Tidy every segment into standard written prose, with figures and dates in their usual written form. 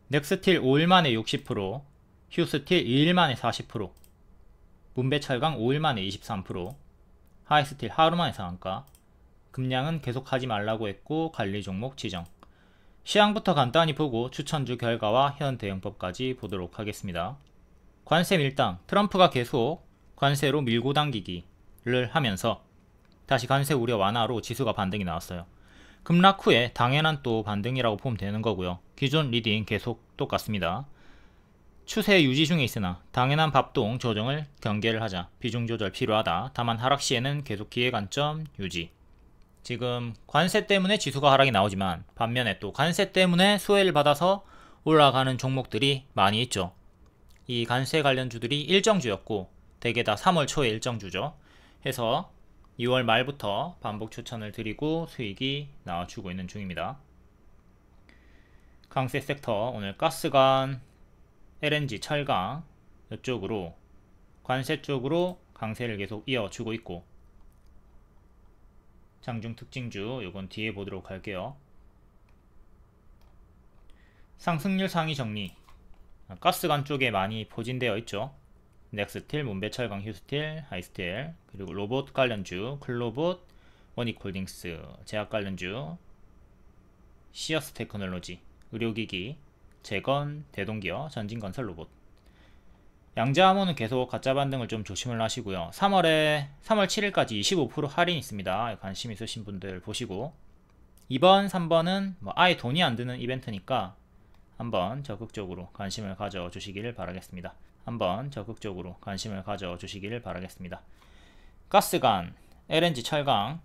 넥스틸 5일 만에 60%, 휴스틸 2일 만에 40%, 문배철강 5일 만에 23%, 하이스틸 하루 만에 상한가. 급량은 계속하지 말라고 했고 관리 종목 지정. 시황부터 간단히 보고 추천주 결과와 현 대응법까지 보도록 하겠습니다. 관세 밀당, 트럼프가 계속 관세로 밀고 당기기를 하면서 다시 관세 우려 완화로 지수가 반등이 나왔어요. 급락 후에 당연한 또 반등이라고 보면 되는 거고요. 기존 리딩 계속 똑같습니다. 추세 유지 중에 있으나 당연한 밥동 조정을 경계를 하자. 비중 조절 필요하다. 다만 하락 시에는 계속 기회관점 유지. 지금 관세 때문에 지수가 하락이 나오지만 반면에 또 관세 때문에 수혜를 받아서 올라가는 종목들이 많이 있죠. 이 관세 관련주들이 일정주였고 대개 다 3월 초에 일정주죠. 해서 2월 말부터 반복 추천을 드리고 수익이 나와주고 있는 중입니다. 강세 섹터 오늘 가스관, LNG, 철강 이쪽으로 관세 쪽으로 강세를 계속 이어주고 있고, 장중 특징주 요건 뒤에 보도록 할게요. 상승률 상위 정리, 가스관 쪽에 많이 포진되어 있죠. 넥스틸, 문배철강, 휴스틸, 하이스틸, 그리고 로봇 관련주 클로봇, 원익홀딩스, 제약 관련주 시어스 테크놀로지, 의료기기, 재건, 대동기업, 전진건설 로봇. 양자암호는 계속 가짜 반등을 좀 조심을 하시고요. 3월 7일까지 25% 할인 있습니다. 관심 있으신 분들 보시고, 2번, 3번은 뭐 아예 돈이 안 드는 이벤트니까 한번 적극적으로 관심을 가져주시기를 바라겠습니다. 한번 적극적으로 관심을 가져주시기를 바라겠습니다. 가스관, LNG, 철강,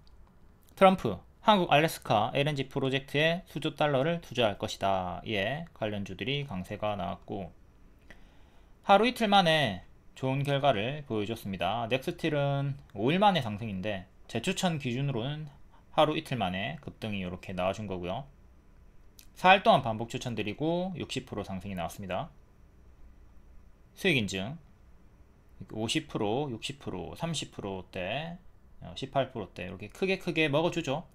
트럼프, 한국 알래스카 LNG 프로젝트에 수조 달러를 투자할 것이다. 예, 관련주들이 강세가 나왔고, 하루 이틀 만에 좋은 결과를 보여줬습니다. 넥스틸은 5일 만에 상승인데 재추천 기준으로는 하루 이틀 만에 급등이 이렇게 나와준 거고요. 4일 동안 반복 추천드리고 60% 상승이 나왔습니다. 수익 인증 50%, 60%, 30%대, 18%대 이렇게 크게 먹어주죠.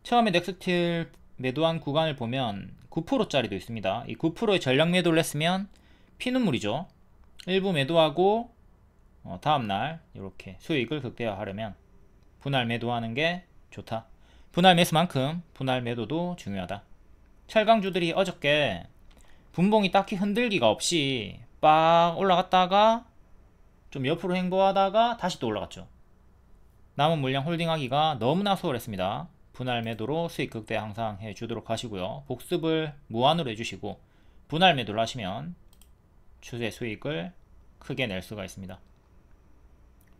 처음에 넥스틸 매도한 구간을 보면 9%짜리도 있습니다. 이 9%의 전량 매도를 했으면 피눈물이죠. 일부 매도하고 다음날 이렇게 수익을 극대화하려면 분할 매도하는 게 좋다. 분할 매수만큼 분할 매도도 중요하다. 철강주들이 어저께 분봉이 딱히 흔들기가 없이 빡 올라갔다가 좀 옆으로 행보하다가 다시 또 올라갔죠. 남은 물량 홀딩하기가 너무나 수월했습니다. 분할 매도로 수익 극대 항상 해주도록 하시고요. 복습을 무한으로 해주시고 분할 매도를 하시면 추세 수익을 크게 낼 수가 있습니다.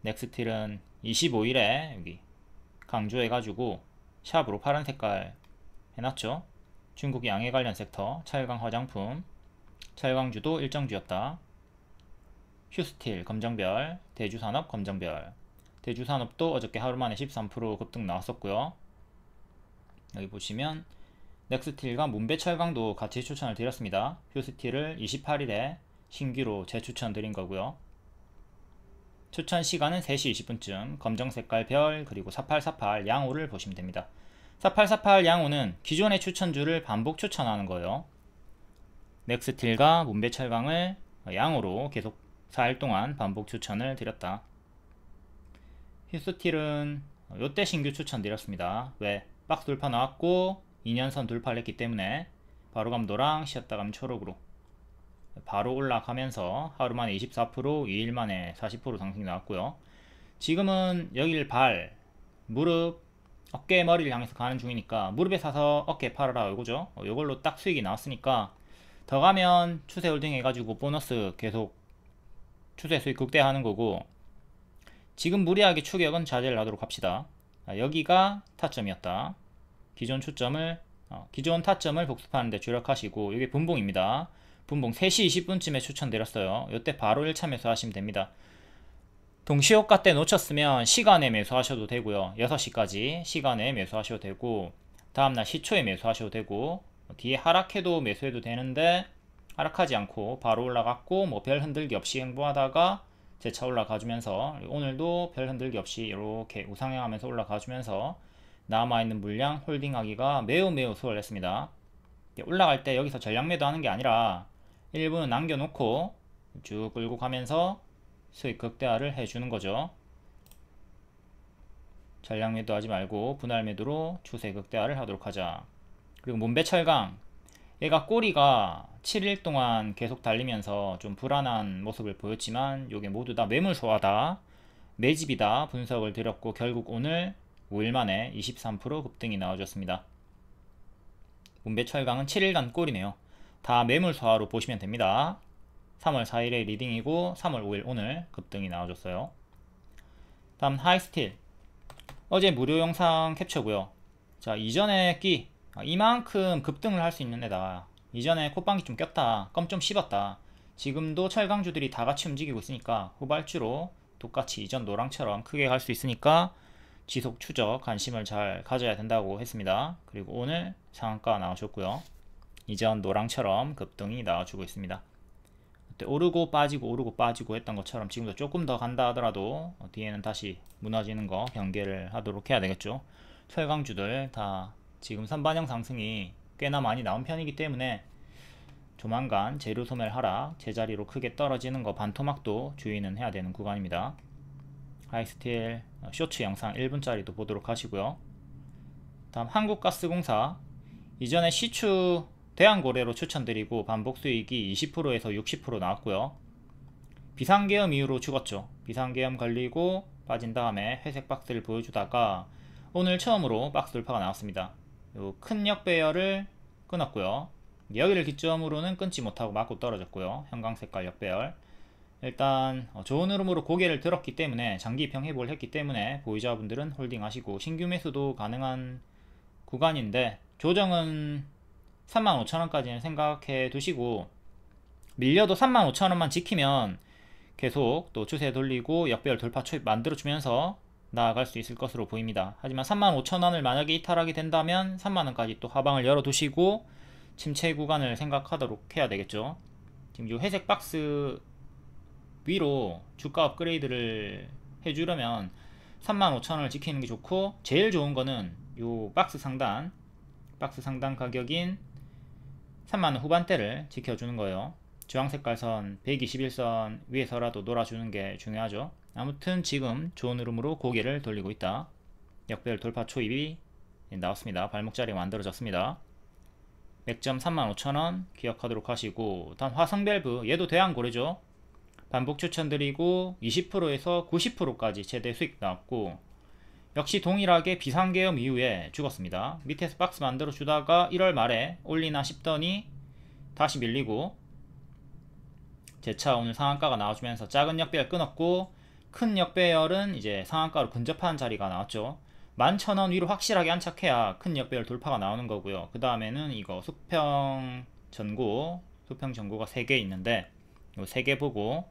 넥스틸은 25일에 여기 강조해가지고 샵으로 파란 색깔 해놨죠. 중국 양해 관련 섹터, 철강 화장품, 철강주도 일정주였다. 휴스틸 검정별, 대주산업 검정별. 대주산업도 어저께 하루 만에 13% 급등 나왔었고요. 여기 보시면 넥스틸과 문배철강도 같이 추천을 드렸습니다. 휴스틸을 28일에 신규로 재추천 드린 거고요. 추천 시간은 3시 20분쯤 검정 색깔 별 그리고 4848 양호를 보시면 됩니다. 4848 양호는 기존의 추천주를 반복 추천하는 거예요. 넥스틸과 문배철강을 양호로 계속 4일 동안 반복 추천을 드렸다. 휴스틸은 요때 신규 추천 드렸습니다. 왜? 박스 돌파 나왔고 2년선 돌파를 했기 때문에 바로 감도랑 쉬었다 가면 초록으로 바로 올라가면서 하루 만에 24%, 2일 만에 40% 상승이 나왔고요. 지금은 여길 발, 무릎, 어깨, 머리를 향해서 가는 중이니까 무릎에 사서 어깨에 팔아라 이거죠. 이걸로 딱 수익이 나왔으니까 더 가면 추세 홀딩 해가지고 보너스 계속 추세 수익 극대화하는 거고, 지금 무리하게 추격은 자제를 하도록 합시다. 여기가 타점이었다. 기존 타점을 복습하는 데 주력하시고, 이게 분봉입니다. 분봉 3시 20분쯤에 추천드렸어요. 이때 바로 1차 매수하시면 됩니다. 동시호가 때 놓쳤으면 시간에 매수하셔도 되고요. 6시까지 시간에 매수하셔도 되고, 다음날 시초에 매수하셔도 되고, 뒤에 하락해도 매수해도 되는데 하락하지 않고 바로 올라갔고 뭐 별 흔들기 없이 행보하다가 재차 올라가주면서, 오늘도 별 흔들기 없이 이렇게 우상향하면서 올라가주면서 남아있는 물량 홀딩하기가 매우 수월했습니다. 올라갈 때 여기서 전량 매도하는 게 아니라 일부는 남겨놓고 쭉 끌고 가면서 수익 극대화를 해주는 거죠. 전량 매도하지 말고 분할 매도로 추세 극대화를 하도록 하자. 그리고 문배철강, 얘가 꼬리가 7일 동안 계속 달리면서 좀 불안한 모습을 보였지만 요게 모두 다 매물 소화다, 매집이다 분석을 드렸고, 결국 오늘 5일 만에 23% 급등이 나와줬습니다. 문배철강은 7일간 꼬리네요. 다 매물 소화로 보시면 됩니다. 3월 4일에 리딩이고 3월 5일 오늘 급등이 나와줬어요. 다음 하이스틸, 어제 무료 영상 캡처고요. 자, 이전에 이만큼 급등을 할 수 있는 애다, 이전에 콧방귀 좀 꼈다, 껌 좀 씹었다, 지금도 철강주들이 다 같이 움직이고 있으니까 후발주로 똑같이 이전 노랑처럼 크게 갈 수 있으니까 지속 추적 관심을 잘 가져야 된다고 했습니다. 그리고 오늘 상한가 나와줬고요. 이전 노랑처럼 급등이 나와주고 있습니다. 그때 오르고 빠지고 했던 것처럼 지금도 조금 더 간다 하더라도 뒤에는 다시 무너지는 거 경계를 하도록 해야 되겠죠. 철강주들 다 지금 선반영 상승이 꽤나 많이 나온 편이기 때문에 조만간 재료 소멸 하락, 제자리로 크게 떨어지는 거 반토막도 주의는 해야 되는 구간입니다. 하이스틸 쇼츠 영상 1분짜리도 보도록 하시고요. 다음 한국가스공사, 이전에 시추 대항고래로 추천드리고 반복 수익이 20%에서 60% 나왔고요. 비상계엄 이후로 죽었죠. 비상계엄 걸리고 빠진 다음에 회색 박스를 보여주다가 오늘 처음으로 박스 돌파가 나왔습니다. 요 큰 역배열을 끊었고요. 여기를 기점으로는 끊지 못하고 맞고 떨어졌고요. 형광색깔 역배열. 일단 좋은 흐름으로 고개를 들었기 때문에 장기 평해볼 했기 때문에 보유자분들은 홀딩하시고, 신규 매수도 가능한 구간인데 조정은 35,000원까지는 생각해 두시고, 밀려도 35,000원만 지키면 계속 또 추세 돌리고 역배열 돌파 만들어주면서 나아갈 수 있을 것으로 보입니다. 하지만 35,000원을 만약에 이탈하게 된다면 3만원까지 또 하방을 열어두시고 침체 구간을 생각하도록 해야 되겠죠. 지금 이 회색 박스 위로 주가 업그레이드를 해주려면 35,000원을 지키는 게 좋고, 제일 좋은 거는 요 박스 상단 가격인 3만원 후반대를 지켜주는 거예요. 주황색깔 선 121선 위에서라도 놀아주는 게 중요하죠. 아무튼 지금 좋은 흐름으로 고개를 돌리고 있다. 역배열 돌파 초입이 나왔습니다. 발목자리가 만들어졌습니다. 맥점 35,000원 기억하도록 하시고, 다음 화성밸브, 얘도 대항고래죠. 반복 추천드리고 20%에서 90%까지 최대 수익 나왔고, 역시 동일하게 비상계엄 이후에 죽었습니다. 밑에서 박스 만들어 주다가 1월 말에 올리나 싶더니 다시 밀리고, 재차 오늘 상한가가 나와주면서 작은 역배열 끊었고, 큰 역배열은 이제 상한가로 근접하는 자리가 나왔죠. 11,000원 위로 확실하게 안착해야 큰 역배열 돌파가 나오는 거고요. 그 다음에는 이거 수평 전고가 3개 있는데 이 3개 보고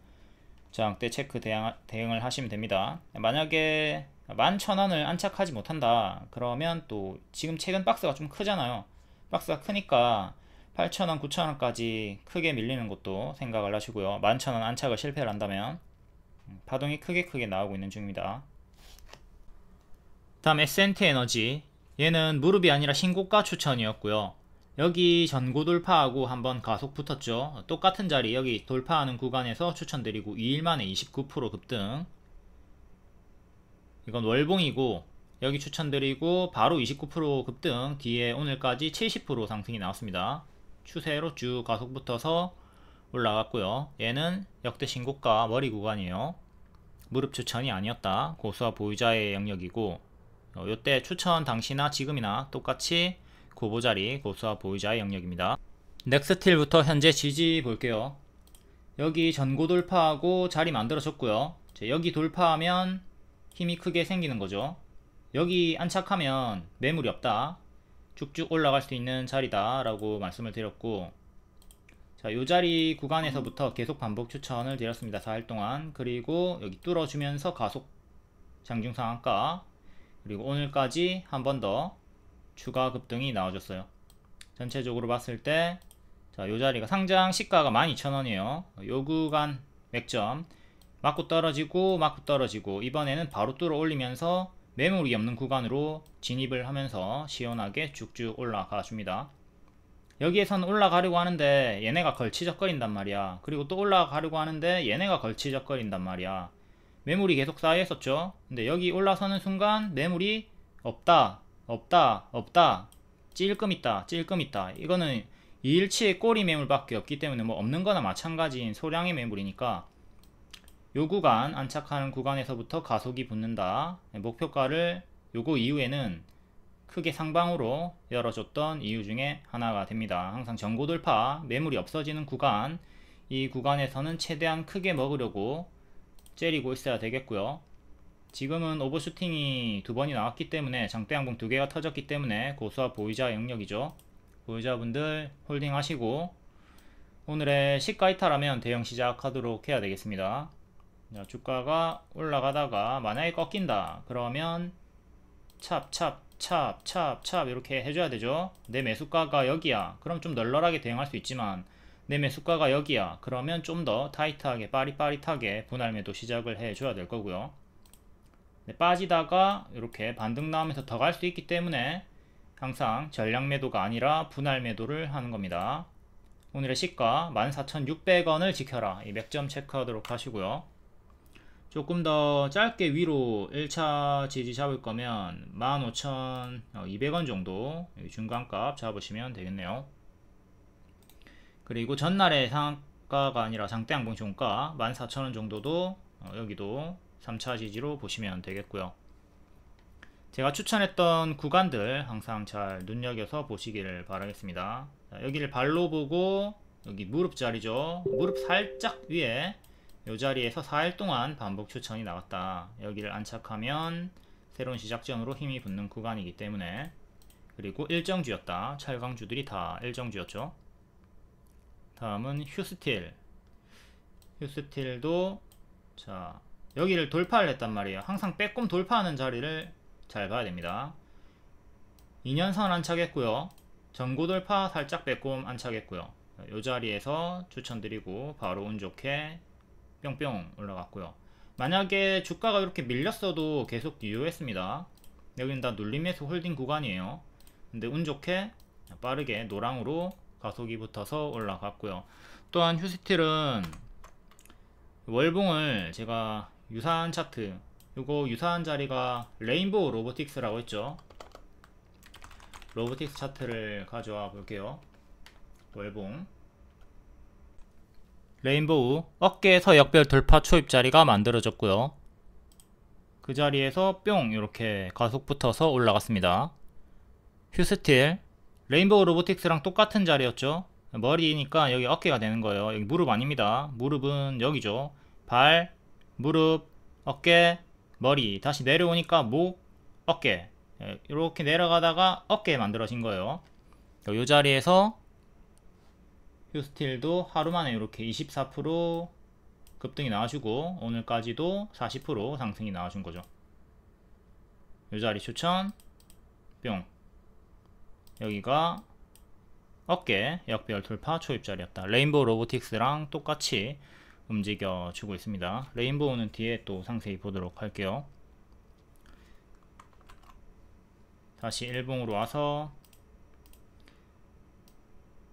저항대 체크 대응을 하시면 됩니다. 만약에 11,000원을 안착하지 못한다 그러면 또 지금 최근 박스가 좀 크잖아요. 박스가 크니까 8,000원, 9,000원까지 크게 밀리는 것도 생각을 하시고요. 11,000원 안착을 실패를 한다면 파동이 크게 나오고 있는 중입니다. 다음 S&T에너지, 얘는 무릎이 아니라 신고가 추천이었고요. 여기 전고 돌파하고 한번 가속 붙었죠. 똑같은 자리 여기 돌파하는 구간에서 추천드리고 2일 만에 29% 급등. 이건 월봉이고 여기 추천드리고 바로 29% 급등, 뒤에 오늘까지 70% 상승이 나왔습니다. 추세로 쭉 가속 붙어서 올라갔고요. 얘는 역대 신고가 머리 구간이에요. 무릎 추천이 아니었다. 고수와 보유자의 영역이고, 요때 추천 당시나 지금이나 똑같이 고보자리 고수와 보유자의 영역입니다. 넥스틸부터 현재 지지 볼게요. 여기 전고 돌파하고 자리 만들어졌고요. 여기 돌파하면 힘이 크게 생기는 거죠. 여기 안착하면 매물이 없다, 쭉쭉 올라갈 수 있는 자리다 라고 말씀을 드렸고, 자, 요 자리 구간에서부터 계속 반복 추천을 드렸습니다. 4일 동안. 그리고 여기 뚫어주면서 가속 장중 상한가, 그리고 오늘까지 한 번 더 추가 급등이 나와줬어요. 전체적으로 봤을 때 자, 요 자리가 상장 시가가 12,000원이에요 요 구간 맥점 맞고 떨어지고 이번에는 바로 뚫어 올리면서 매물이 없는 구간으로 진입을 하면서 시원하게 쭉쭉 올라가 줍니다. 여기에서는 올라가려고 하는데 얘네가 걸치적거린단 말이야. 그리고 또 올라가려고 하는데 얘네가 걸치적거린단 말이야. 매물이 계속 쌓여 있었죠. 근데 여기 올라서는 순간 매물이 없다 없다 없다, 찔끔 있다 찔끔 있다. 이거는 2일치의 꼬리 매물밖에 없기 때문에 뭐 없는 거나 마찬가지인 소량의 매물이니까 요 구간, 안착하는 구간에서부터 가속이 붙는다. 목표가를 요거 이후에는 크게 상방으로 열어줬던 이유 중에 하나가 됩니다. 항상 전고 돌파, 매물이 없어지는 구간, 이 구간에서는 최대한 크게 먹으려고 째리고 있어야 되겠고요. 지금은 오버슈팅이 두 번이 나왔기 때문에, 장대 양봉 두 개가 터졌기 때문에 고수와 보유자 영역이죠. 보유자분들 홀딩 하시고 오늘의 시가 이탈하면 대응 시작하도록 해야 되겠습니다. 자, 주가가 올라가다가 만약에 꺾인다 그러면 찹 이렇게 해줘야 되죠. 내 매수가가 여기야 그럼 좀 널널하게 대응할 수 있지만, 내 매수가가 여기야 그러면 좀 더 타이트하게 빠릿빠릿하게 분할 매도 시작을 해줘야 될 거고요. 빠지다가 이렇게 반등 나오면서 더 갈 수 있기 때문에 항상 전량 매도가 아니라 분할 매도를 하는 겁니다. 오늘의 시가 14,600원을 지켜라, 이 맥점 체크하도록 하시고요. 조금 더 짧게 위로 1차 지지 잡을 거면 15,200원 정도 중간값 잡으시면 되겠네요. 그리고 전날의 상가가 아니라 장대 양봉 종가 14,000원 정도도 여기도 3차 지지로 보시면 되겠고요. 제가 추천했던 구간들 항상 잘 눈여겨서 보시기를 바라겠습니다. 자, 여기를 발로 보고 여기 무릎 자리죠. 무릎 살짝 위에 이 자리에서 4일 동안 반복 추천이 나왔다. 여기를 안착하면 새로운 시작전으로 힘이 붙는 구간이기 때문에, 그리고 일정주였다. 철강주들이 다 일정주였죠. 다음은 휴스틸. 휴스틸도 자 여기를 돌파를 했단 말이에요. 항상 빼꼼 돌파하는 자리를 잘 봐야 됩니다. 2년선 안착했고요. 전고 돌파 살짝 빼꼼 안착했고요. 이 자리에서 추천드리고 바로 운 좋게 뿅뿅 올라갔고요. 만약에 주가가 이렇게 밀렸어도 계속 유효했습니다. 여기는 다 눌림매수 홀딩 구간이에요. 근데 운 좋게 빠르게 노랑으로 가속이 붙어서 올라갔고요. 또한 휴스틸은 월봉을 제가 유사한 차트, 요거 유사한 자리가 레인보우 로보틱스라고 했죠. 로보틱스 차트를 가져와 볼게요. 월봉 레인보우 어깨에서 역별 돌파 초입 자리가 만들어졌고요. 그 자리에서 뿅 이렇게 가속 붙어서 올라갔습니다. 휴스틸 레인보우 로보틱스랑 똑같은 자리였죠. 머리니까 여기 어깨가 되는 거예요. 여기 무릎 아닙니다. 무릎은 여기죠. 발, 무릎, 어깨, 머리. 다시 내려오니까 목, 어깨. 이렇게 내려가다가 어깨 만들어진 거예요. 이 자리에서 휴스틸도 하루 만에 이렇게 24% 급등이 나와주고 오늘까지도 40% 상승이 나와준 거죠. 이 자리 추천 뿅. 여기가 어깨 역별 돌파 초입 자리였다. 레인보우 로보틱스랑 똑같이 움직여 주고 있습니다. 레인보우는 뒤에 또 상세히 보도록 할게요. 다시 일봉으로 와서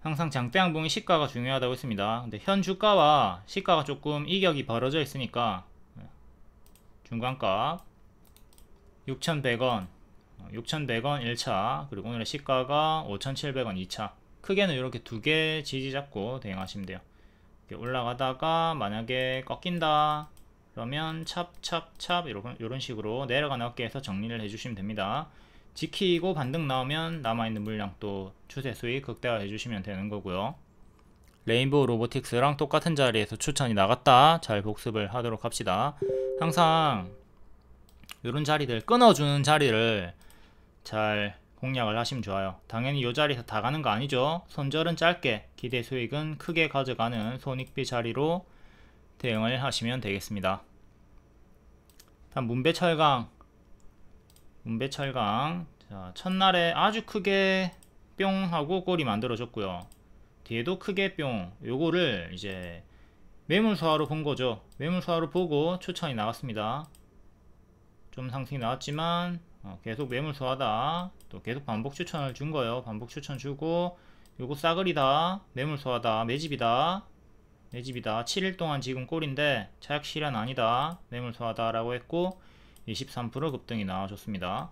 항상 장대양봉의 시가가 중요하다고 했습니다. 근데 현 주가와 시가가 조금 이격이 벌어져 있으니까 중간값 6,100원 6,100원 1차, 그리고 오늘의 시가가 5,700원 2차. 크게는 이렇게 두 개 지지 잡고 대응하시면 돼요. 이렇게 올라가다가 만약에 꺾인다 그러면 찹찹찹 이런 식으로 내려가는 어깨에서 정리를 해주시면 됩니다. 지키고 반등 나오면 남아있는 물량 또 추세 수익 극대화 해주시면 되는 거고요. 레인보우 로보틱스랑 똑같은 자리에서 추천이 나갔다. 잘 복습을 하도록 합시다. 항상 이런 자리들, 끊어주는 자리를 잘 공략을 하시면 좋아요. 당연히 이 자리에서 다 가는 거 아니죠. 손절은 짧게, 기대 수익은 크게 가져가는 손익비 자리로 대응을 하시면 되겠습니다. 다음 문배철강. 자, 첫날에 아주 크게 뿅 하고 꼬리 만들어줬고요. 뒤에도 크게 뿅. 요거를 이제 매물소화로 본 거죠. 매물소화로 보고 추천이 나왔습니다. 좀 상승이 나왔지만 계속 매물소화다. 또 계속 반복 추천을 준 거예요. 반복 추천 주고 요거 싸그리다, 매물소하다, 매집이다, 매집이다. 7일 동안 지금 꼴인데 차익 실현 아니다, 매물소하다 라고 했고 23% 급등이 나와줬습니다.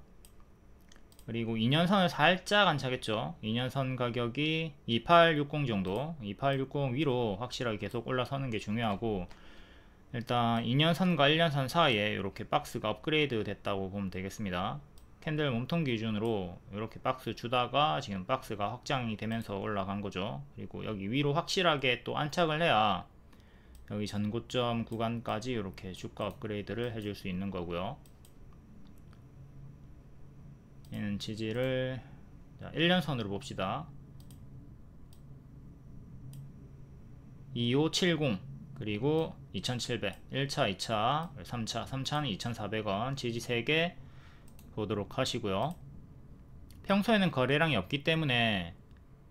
그리고 2년선을 살짝 안차겠죠. 2년선 가격이 2860 정도, 2860 위로 확실하게 계속 올라서는 게 중요하고, 일단 2년선과 1년선 사이에 이렇게 박스가 업그레이드 됐다고 보면 되겠습니다. 캔들 몸통 기준으로 이렇게 박스 주다가 지금 박스가 확장이 되면서 올라간 거죠. 그리고 여기 위로 확실하게 또 안착을 해야 여기 전고점 구간까지 이렇게 주가 업그레이드를 해줄 수 있는 거고요. 얘는 지지를 1년선으로 봅시다. 2570 그리고 2700 1차 2차 3차 3차는 2400원 지지 3개 보도록 하시고요. 평소에는 거래량이 없기 때문에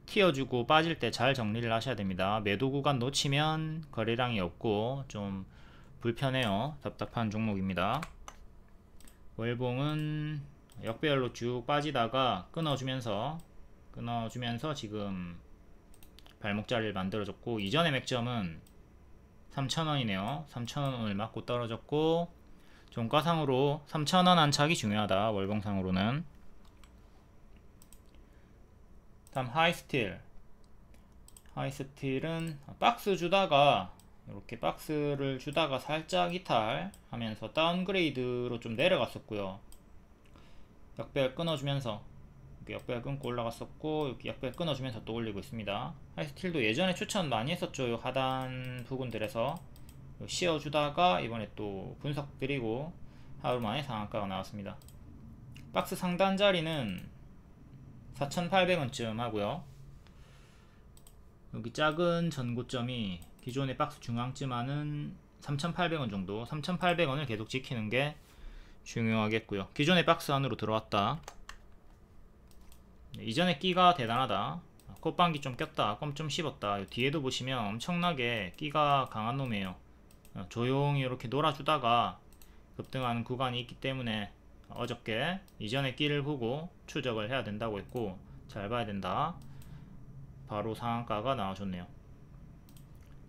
튀어주고 빠질 때 잘 정리를 하셔야 됩니다. 매도 구간 놓치면 거래량이 없고 좀 불편해요. 답답한 종목입니다. 월봉은 역배열로 쭉 빠지다가 끊어주면서 지금 발목 자리를 만들어줬고, 이전의 맥점은 3,000원이네요 3,000원 오늘 맞고 떨어졌고, 종가상으로 3,000원 안착이 중요하다. 월봉상으로는. 다음 하이스틸은 박스 주다가 이렇게 박스를 주다가 살짝 이탈하면서 다운그레이드로 좀 내려갔었고요. 역배열 끊어주면서 이렇게 역배열 끊고 올라갔었고, 이렇게 역배열 끊어주면서 또 올리고 있습니다. 하이스틸도 예전에 추천 많이 했었죠. 요 하단 부분들에서 씌워주다가 이번에 또 분석 드리고 하루 만에 상한가가 나왔습니다. 박스 상단 자리는 4,800원쯤 하고요. 여기 작은 전고점이 기존의 박스 중앙쯤 하는 3,800원 정도, 3,800원을 계속 지키는 게 중요하겠고요. 기존의 박스 안으로 들어왔다. 이전에 끼가 대단하다. 콧방귀 좀 꼈다, 껌 좀 씹었다. 뒤에도 보시면 엄청나게 끼가 강한 놈이에요. 조용히 이렇게 놀아주다가 급등하는 구간이 있기 때문에 어저께 이전의 끼를 보고 추적을 해야 된다고 했고, 잘 봐야 된다. 바로 상한가가 나와줬네요.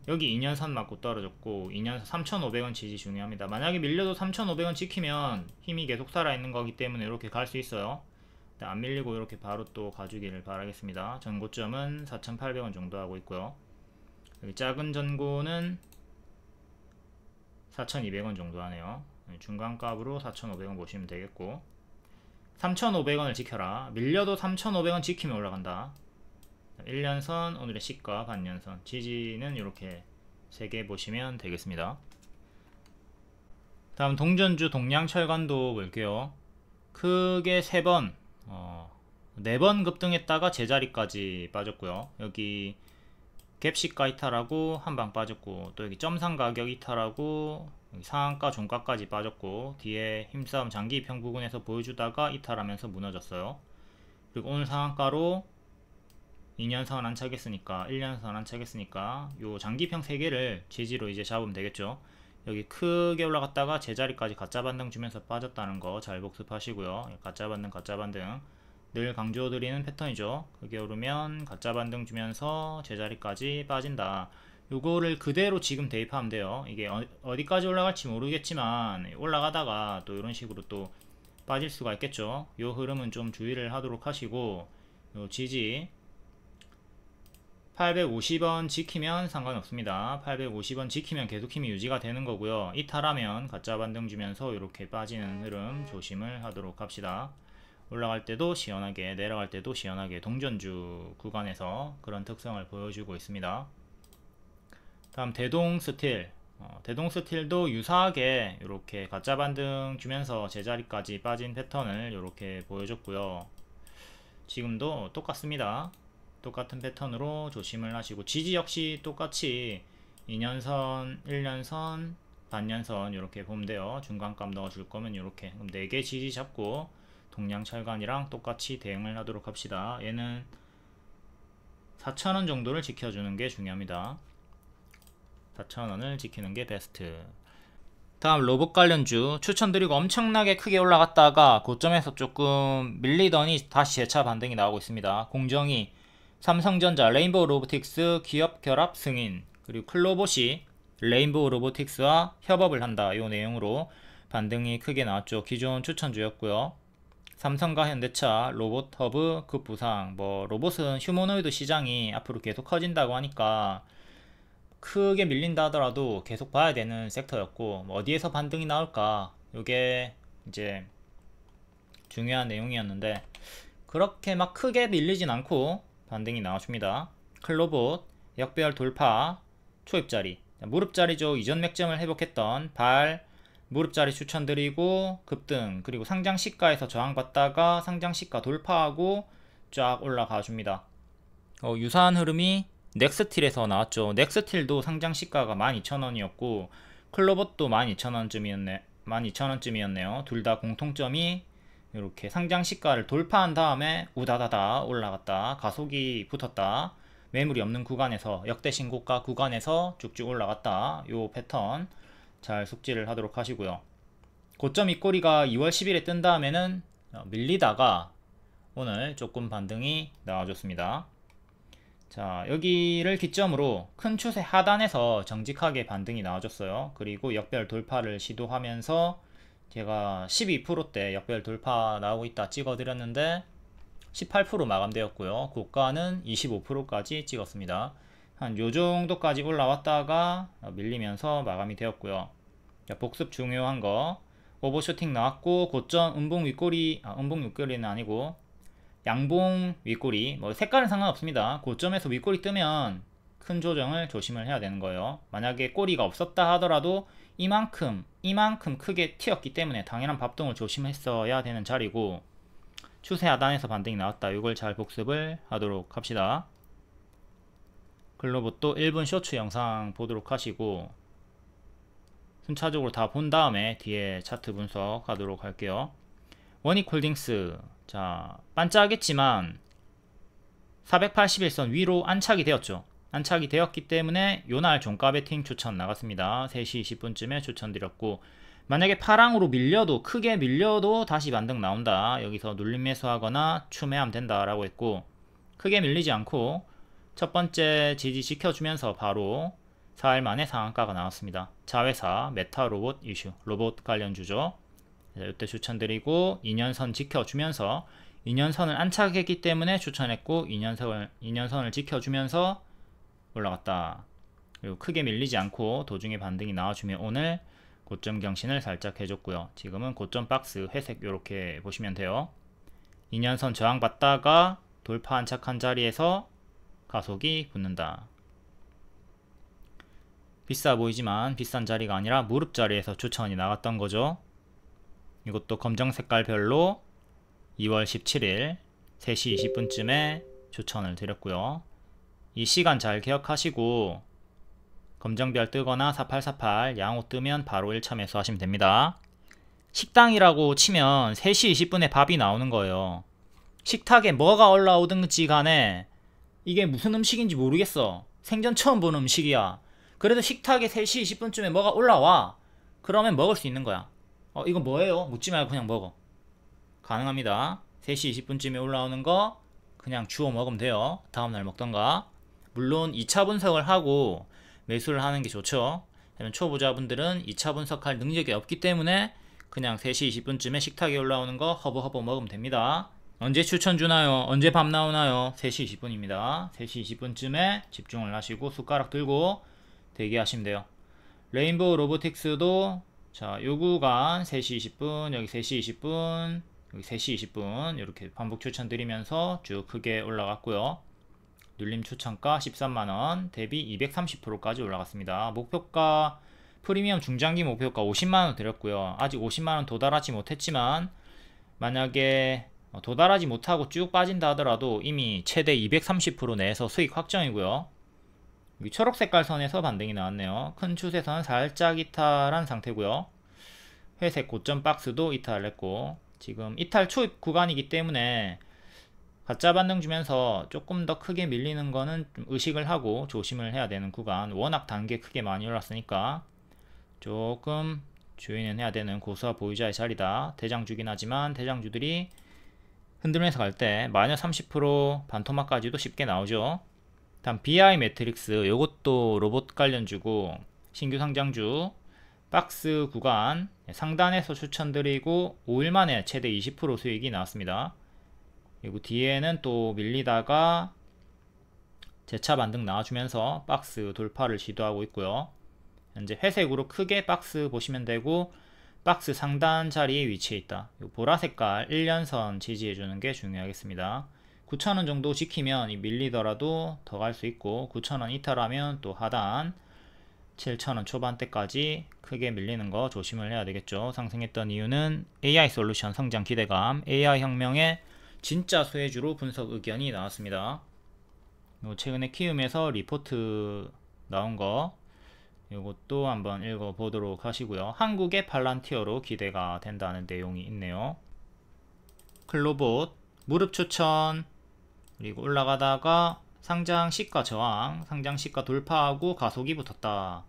여기 2년선 맞고 떨어졌고, 2년선 3,500원 지지 중요합니다. 만약에 밀려도 3,500원 지키면 힘이 계속 살아있는 거기 때문에 이렇게 갈 수 있어요. 안 밀리고 이렇게 바로 또 가주기를 바라겠습니다. 전고점은 4,800원 정도 하고 있고요. 여기 작은 전고는 4,200원 정도 하네요. 중간값으로 4,500원 보시면 되겠고, 3,500원을 지켜라. 밀려도 3,500원 지키면 올라간다. 1년선, 오늘의 시가, 반년선, 지지는 이렇게 3개 보시면 되겠습니다. 다음 동전주 동양철관도 볼게요. 크게 3번, 4번 급등했다가 제자리까지 빠졌고요. 여기 갭시가 이탈하고 한방 빠졌고, 또 여기 점상 가격 이탈하고 여기 상한가 종가까지 빠졌고, 뒤에 힘싸움 장기입형 부근에서 보여주다가 이탈하면서 무너졌어요. 그리고 오늘 상한가로 2년선 안착했으니까 1년선 안착했으니까 요 장기평 3개를 지지로 이제 잡으면 되겠죠. 여기 크게 올라갔다가 제자리까지 가짜 반등 주면서 빠졌다는 거 잘 복습하시고요. 가짜 반등 늘 강조드리는 패턴이죠. 크게 오르면 가짜 반등 주면서 제자리까지 빠진다. 요거를 그대로 지금 대입하면 돼요. 이게 어디까지 올라갈지 모르겠지만 올라가다가 또 이런 식으로 또 빠질 수가 있겠죠. 요 흐름은 좀 주의를 하도록 하시고, 요 지지 850원 지키면 상관없습니다. 850원 지키면 계속 힘이 유지가 되는 거고요. 이탈하면 가짜 반등 주면서 이렇게 빠지는 흐름 조심을 하도록 합시다. 올라갈 때도 시원하게, 내려갈 때도 시원하게 동전주 구간에서 그런 특성을 보여주고 있습니다. 다음 대동스틸. 대동스틸도 유사하게 이렇게 가짜 반등 주면서 제자리까지 빠진 패턴을 이렇게 보여줬고요. 지금도 똑같습니다. 똑같은 패턴으로 조심을 하시고, 지지 역시 똑같이 2년선, 1년선, 반년선 이렇게 보면 돼요. 중간값 넣어줄 거면 이렇게 4개 지지 잡고 동양철관이랑 똑같이 대응을 하도록 합시다. 얘는 4,000원 정도를 지켜주는 게 중요합니다. 4,000원을 지키는 게 베스트. 다음 로봇 관련주 추천드리고 엄청나게 크게 올라갔다가 고점에서 조금 밀리더니 다시 재차 반등이 나오고 있습니다. 공정이 삼성전자 레인보우 로보틱스 기업 결합 승인, 그리고 클로봇이 레인보우 로보틱스와 협업을 한다. 이 내용으로 반등이 크게 나왔죠. 기존 추천주였고요. 삼성과 현대차 로봇 허브 급부상, 뭐 로봇은 휴머노이드 시장이 앞으로 계속 커진다고 하니까 크게 밀린다 하더라도 계속 봐야 되는 섹터였고, 뭐 어디에서 반등이 나올까, 이게 이제 중요한 내용이었는데 그렇게 막 크게 밀리진 않고 반등이 나와줍니다. 클로봇 역배열 돌파, 초입자리, 무릎자리죠. 이전 맥점을 회복했던 발 무릎자리 추천드리고 급등, 그리고 상장시가에서 저항받다가 상장시가 돌파하고 쫙 올라가 줍니다. 유사한 흐름이 넥스틸에서 나왔죠. 넥스틸도 상장시가가 12,000원이었고 클로봇도 12,000원쯤이었네요. 둘 다 공통점이 이렇게 상장시가를 돌파한 다음에 우다다다 올라갔다, 가속이 붙었다, 매물이 없는 구간에서 역대 신고가 구간에서 쭉쭉 올라갔다. 요 패턴 잘 숙지를 하도록 하시고요. 고점 윗꼬리가 2월 10일에 뜬 다음에는 밀리다가 오늘 조금 반등이 나와줬습니다. 자, 여기를 기점으로 큰 추세 하단에서 정직하게 반등이 나와줬어요. 그리고 역별 돌파를 시도하면서 제가 12%대 역별 돌파 나오고 있다 찍어드렸는데 18% 마감되었고요. 고가는 25%까지 찍었습니다. 한 요정도까지 올라왔다가 밀리면서 마감이 되었고요. 자, 복습 중요한 거, 오버슈팅 나왔고 고점 음봉 윗꼬리, 음봉 윗꼬리는 아니고 양봉 윗꼬리, 뭐 색깔은 상관없습니다. 고점에서 윗꼬리 뜨면 큰 조정을 조심을 해야 되는 거예요. 만약에 꼬리가 없었다 하더라도 이만큼 크게 튀었기 때문에 당연한 밥동을 조심했어야 되는 자리고, 추세 하단에서 반등이 나왔다. 이걸 잘 복습을 하도록 합시다. 글로봇도 1분 쇼츠 영상 보도록 하시고 순차적으로 다 본 다음에 뒤에 차트 분석하도록 할게요. 원익홀딩스, 자, 반짝했지만 481선 위로 안착이 되었죠. 안착이 되었기 때문에 요날 종가 베팅 추천 나갔습니다. 3시 20분쯤에 추천드렸고, 만약에 파랑으로 밀려도, 크게 밀려도 다시 반등 나온다, 여기서 눌림 매수하거나 추매하면 된다 라고 했고, 크게 밀리지 않고 첫 번째 지지 지켜주면서 바로 4일 만에 상한가가 나왔습니다. 자회사 메타로봇 이슈, 로봇 관련주죠. 이때 추천드리고 2년선 지켜주면서, 2년선을 안착했기 때문에 추천했고 2년선을 지켜주면서 올라갔다. 그리고 크게 밀리지 않고 도중에 반등이 나와주면 오늘 고점 경신을 살짝 해줬고요. 지금은 고점 박스 회색 이렇게 보시면 돼요. 2년선 저항받다가 돌파 안착한 자리에서 가속이 붙는다. 비싸 보이지만 비싼 자리가 아니라 무릎 자리에서 추천이 나갔던 거죠. 이것도 검정 색깔별로 2월 17일 3시 20분쯤에 추천을 드렸고요. 이 시간 잘 기억하시고 검정별 뜨거나 4848 양호 뜨면 바로 1차 매수하시면 됩니다. 식당이라고 치면 3시 20분에 밥이 나오는 거예요. 식탁에 뭐가 올라오든지 간에 이게 무슨 음식인지 모르겠어. 생전 처음 보는 음식이야. 그래도 식탁에 3시 20분쯤에 뭐가 올라와. 그러면 먹을 수 있는 거야. 이거 뭐예요? 묻지 말고 그냥 먹어. 가능합니다. 3시 20분쯤에 올라오는 거 그냥 주워 먹으면 돼요. 다음날 먹던가. 물론 2차 분석을 하고 매수를 하는 게 좋죠. 초보자분들은 2차 분석할 능력이 없기 때문에 그냥 3시 20분쯤에 식탁에 올라오는 거 허버허버 먹으면 됩니다. 언제 추천 주나요? 언제 밥 나오나요? 3시 20분입니다. 3시 20분쯤에 집중을 하시고 숟가락 들고 대기하시면 돼요. 레인보우 로보틱스도 자, 요 구간 3시 20분, 여기 3시 20분, 여기 3시 20분 이렇게 반복 추천드리면서 쭉 크게 올라갔고요. 눌림 추천가 13만원 대비 230%까지 올라갔습니다. 목표가, 프리미엄 중장기 목표가 50만원 드렸고요. 아직 50만원 도달하지 못했지만 만약에 도달하지 못하고 쭉 빠진다 하더라도 이미 최대 230% 내에서 수익 확정이고요. 여기 초록색깔 선에서 반등이 나왔네요. 큰 추세선 살짝 이탈한 상태고요. 회색 고점 박스도 이탈했고, 지금 이탈 초입 구간이기 때문에 가짜 반등 주면서 조금 더 크게 밀리는 거는 좀 의식을 하고 조심을 해야 되는 구간. 워낙 단계 크게 많이 올랐으니까 조금 주의는 해야 되는 고수와 보유자의 자리다. 대장주긴 하지만 대장주들이 흔들면서 갈 때 마이너스 30% 반토막까지도 쉽게 나오죠. 다음 BI 매트릭스, 요것도 로봇 관련주고 신규 상장주, 박스 구간 상단에서 추천드리고 5일 만에 최대 20% 수익이 나왔습니다. 그리고 뒤에는 또 밀리다가 재차 반등 나와주면서 박스 돌파를 시도하고 있고요. 현재 회색으로 크게 박스 보시면 되고, 박스 상단 자리에 위치해 있다. 보라 색깔 1년선 지지해주는 게 중요하겠습니다. 9,000원 정도 지키면 밀리더라도 더 갈 수 있고, 9,000원 이탈하면 또 하단 7,000원 초반대까지 크게 밀리는 거 조심을 해야 되겠죠. 상승했던 이유는 AI 솔루션 성장 기대감, AI 혁명의 진짜 수혜주로 분석 의견이 나왔습니다. 최근에 키움에서 리포트 나온 거 이것도 한번 읽어보도록 하시고요. 한국의 팔란티어로 기대가 된다는 내용이 있네요. 클로봇 무릎 추천, 그리고 올라가다가 상장 시가 저항, 상장 시가 돌파하고 가속이 붙었다.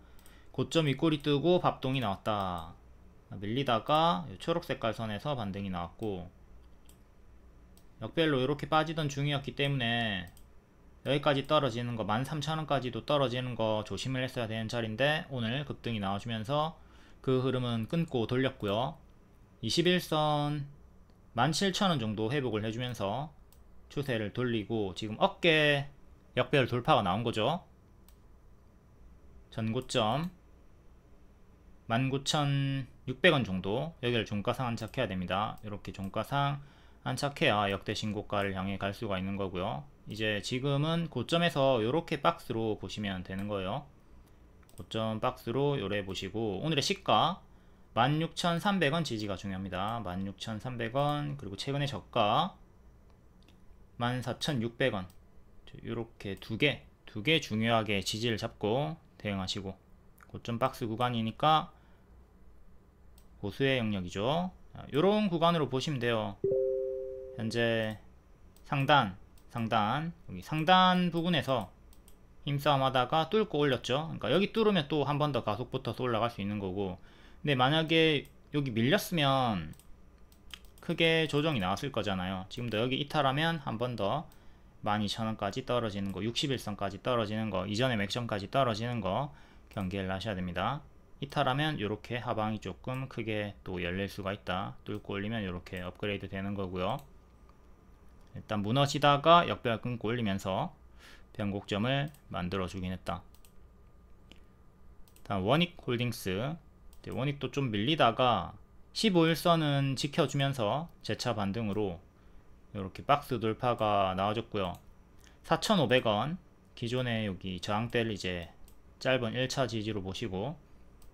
고점 윗꼬리 뜨고 밥동이 나왔다. 밀리다가 초록색깔 선에서 반등이 나왔고, 역별로 이렇게 빠지던 중이었기 때문에 여기까지 떨어지는 거 13,000원까지도 떨어지는 거 조심을 했어야 되는 자리인데 오늘 급등이 나와주면서 그 흐름은 끊고 돌렸고요. 21선 17,000원 정도 회복을 해주면서 추세를 돌리고 지금 어깨 역별 돌파가 나온 거죠. 전고점 19,600원 정도, 여기를 종가상 안착해야 됩니다. 이렇게 종가상 안착해야 역대 신고가를 향해 갈 수가 있는 거고요. 이제 지금은 고점에서 이렇게 박스로 보시면 되는 거예요. 고점 박스로 요래 보시고, 오늘의 시가 16,300원 지지가 중요합니다. 16,300원, 그리고 최근의 저가 14,600원, 이렇게 두 개 중요하게 지지를 잡고 대응하시고, 고점 박스 구간이니까 고수의 영역이죠. 이런 구간으로 보시면 돼요. 현재 상단 여기 상단 부분에서 힘싸움 하다가 뚫고 올렸죠. 그러니까 여기 뚫으면 또 한 번 더 가속 붙어서 올라갈 수 있는 거고, 근데 만약에 여기 밀렸으면 크게 조정이 나왔을 거잖아요. 지금도 여기 이탈하면 한 번 더 12,000원까지 떨어지는 거, 61선까지 떨어지는 거, 이전의 맥션까지 떨어지는 거 경계를 하셔야 됩니다. 이탈하면 이렇게 하방이 조금 크게 또 열릴 수가 있다. 뚫고 올리면 이렇게 업그레이드 되는 거고요. 일단 무너지다가 역별 끊고 올리면서 변곡점을 만들어 주긴 했다. 다음 원익홀딩스, 원익도 좀 밀리다가 15일선은 지켜주면서 재차 반등으로 이렇게 박스 돌파가 나와줬고요. 4,500원 기존의 여기 저항대를 이제 짧은 1차 지지로 보시고,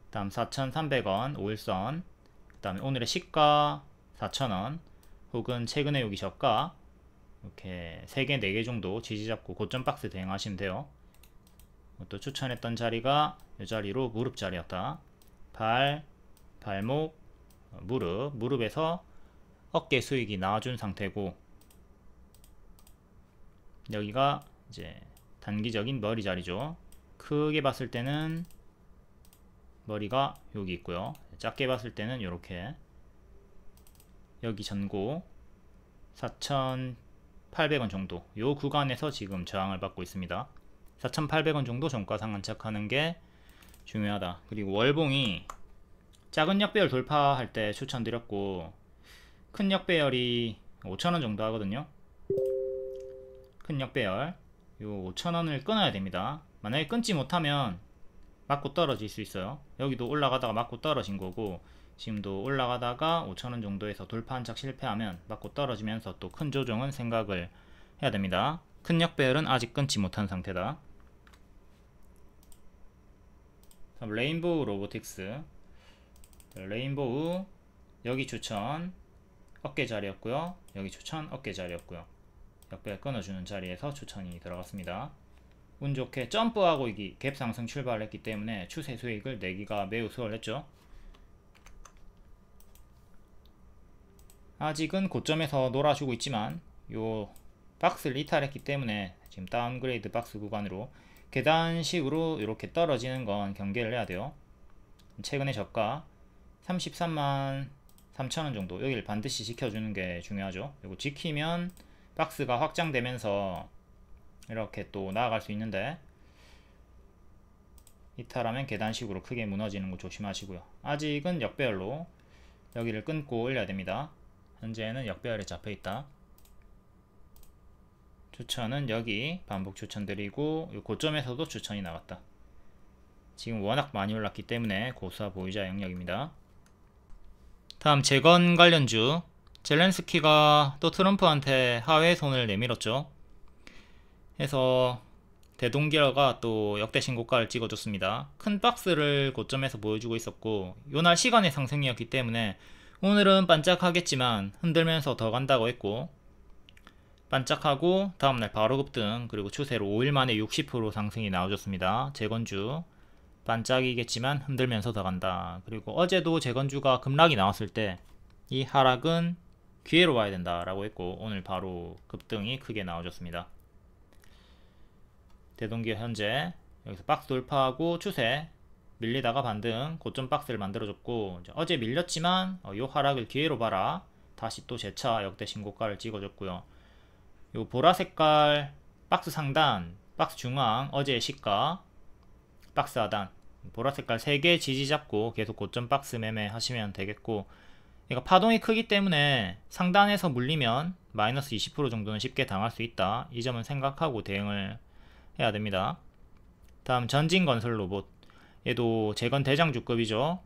다음 4,300원 5일선, 그 다음에 오늘의 시가 4,000원, 혹은 최근에 여기 저가 이렇게 3개 4개 정도 지지 잡고 고점 박스 대응하시면 돼요. 또 추천했던 자리가 이 자리로 무릎 자리였다. 발목, 무릎에서 어깨 수익이 나와준 상태고, 여기가 이제 단기적인 머리 자리죠. 크게 봤을 때는 머리가 여기 있고요. 작게 봤을 때는 이렇게 여기 전고 4,800원 정도, 요 구간에서 지금 저항을 받고 있습니다. 4,800원 정도 종가상 안착하는 게 중요하다. 그리고 월봉이 작은 역배열 돌파할 때 추천드렸고, 큰 역배열이 5,000원 정도 하거든요. 큰 역배열 요 5,000원을 끊어야 됩니다. 만약에 끊지 못하면 맞고 떨어질 수 있어요. 여기도 올라가다가 맞고 떨어진 거고, 지금도 올라가다가 5,000원 정도에서 돌파 한착 실패하면 맞고 떨어지면서 또 큰 조정은 생각을 해야 됩니다. 큰 역배열은 아직 끊지 못한 상태다. 레인보우 로보틱스, 레인보우 여기 추천 어깨 자리였고요. 여기 추천 어깨 자리였고요. 역배열 끊어주는 자리에서 추천이 들어갔습니다. 운 좋게 점프하고 이기 갭 상승 출발을 했기 때문에 추세 수익을 내기가 매우 수월했죠. 아직은 고점에서 놀아주고 있지만 요 박스를 이탈했기 때문에 지금 다운그레이드 박스 구간으로 계단식으로 이렇게 떨어지는 건 경계를 해야 돼요. 최근에 저가 33만 3,000원 정도 여기를 반드시 지켜주는 게 중요하죠. 그리고 지키면 박스가 확장되면서 이렇게 또 나아갈 수 있는데, 이탈하면 계단식으로 크게 무너지는 거 조심하시고요. 아직은 역배열로 여기를 끊고 올려야 됩니다. 현재는 역배열에 잡혀있다. 추천은 여기 반복 추천드리고, 이 고점에서도 추천이 나갔다. 지금 워낙 많이 올랐기 때문에 고수와 보유자 영역입니다. 다음 재건 관련주, 젤렌스키가 또 트럼프한테 하회의 손을 내밀었죠. 해서 대동기어가 또 역대 신고가를 찍어줬습니다. 큰 박스를 고점에서 보여주고 있었고, 요날 시간의 상승이었기 때문에 오늘은 반짝하겠지만 흔들면서 더 간다고 했고, 반짝하고 다음날 바로 급등, 그리고 추세로 5일 만에 60% 상승이 나와줬습니다. 재건주 반짝이겠지만 흔들면서 더 간다. 그리고 어제도 재건주가 급락이 나왔을 때 이 하락은 기회로 봐야 된다 라고 했고, 오늘 바로 급등이 크게 나와줬습니다. 대동기어 현재 여기서 박스 돌파하고 추세 밀리다가 반등, 고점 박스를 만들어줬고, 어제 밀렸지만 요 하락을 기회로 봐라, 다시 또 재차 역대 신고가를 찍어줬고요. 요 보라색깔 박스 상단, 박스 중앙 어제의 시가, 박스 하단 보라색깔 3개 지지 잡고 계속 고점 박스 매매 하시면 되겠고, 그러니까 파동이 크기 때문에 상단에서 물리면 마이너스 20% 정도는 쉽게 당할 수 있다. 이 점은 생각하고 대응을 해야 됩니다. 다음 전진건설 로봇, 얘도 재건 대장주급이죠.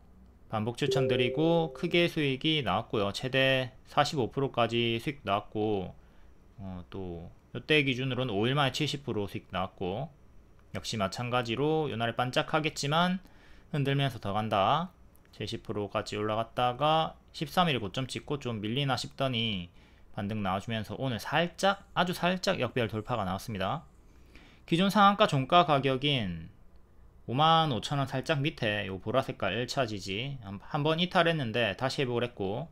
반복 추천드리고 크게 수익이 나왔고요. 최대 45%까지 수익 나왔고, 또 이때 기준으로는 5일 만에 70% 수익 나왔고, 역시 마찬가지로 요날에 반짝하겠지만 흔들면서 더 간다. 70%까지 올라갔다가 13일 고점 찍고 좀 밀리나 싶더니 반등 나와주면서 오늘 살짝, 아주 살짝 역배열 돌파가 나왔습니다. 기존 상한가 종가 가격인 55,000원 살짝 밑에 요 보라색깔 1차 지지 한번 이탈했는데 다시 회복을 했고,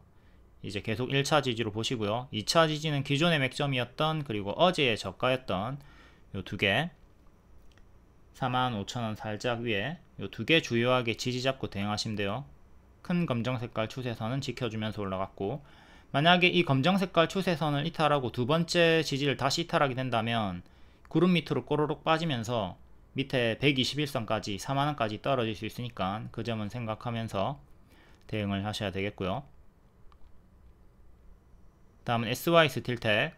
이제 계속 1차 지지로 보시고요. 2차 지지는 기존의 맥점이었던, 그리고 어제의 저가였던 요 두 개, 45,000원 살짝 위에 요 두 개 주요하게 지지 잡고 대응하시면 돼요. 큰 검정색깔 추세선은 지켜주면서 올라갔고, 만약에 이 검정색깔 추세선을 이탈하고 두 번째 지지를 다시 이탈하게 된다면 구름 밑으로 꼬르륵 빠지면서 밑에 121선까지 4만원까지 떨어질 수 있으니까 그 점은 생각하면서 대응을 하셔야 되겠고요. 다음은 SY 스틸텍,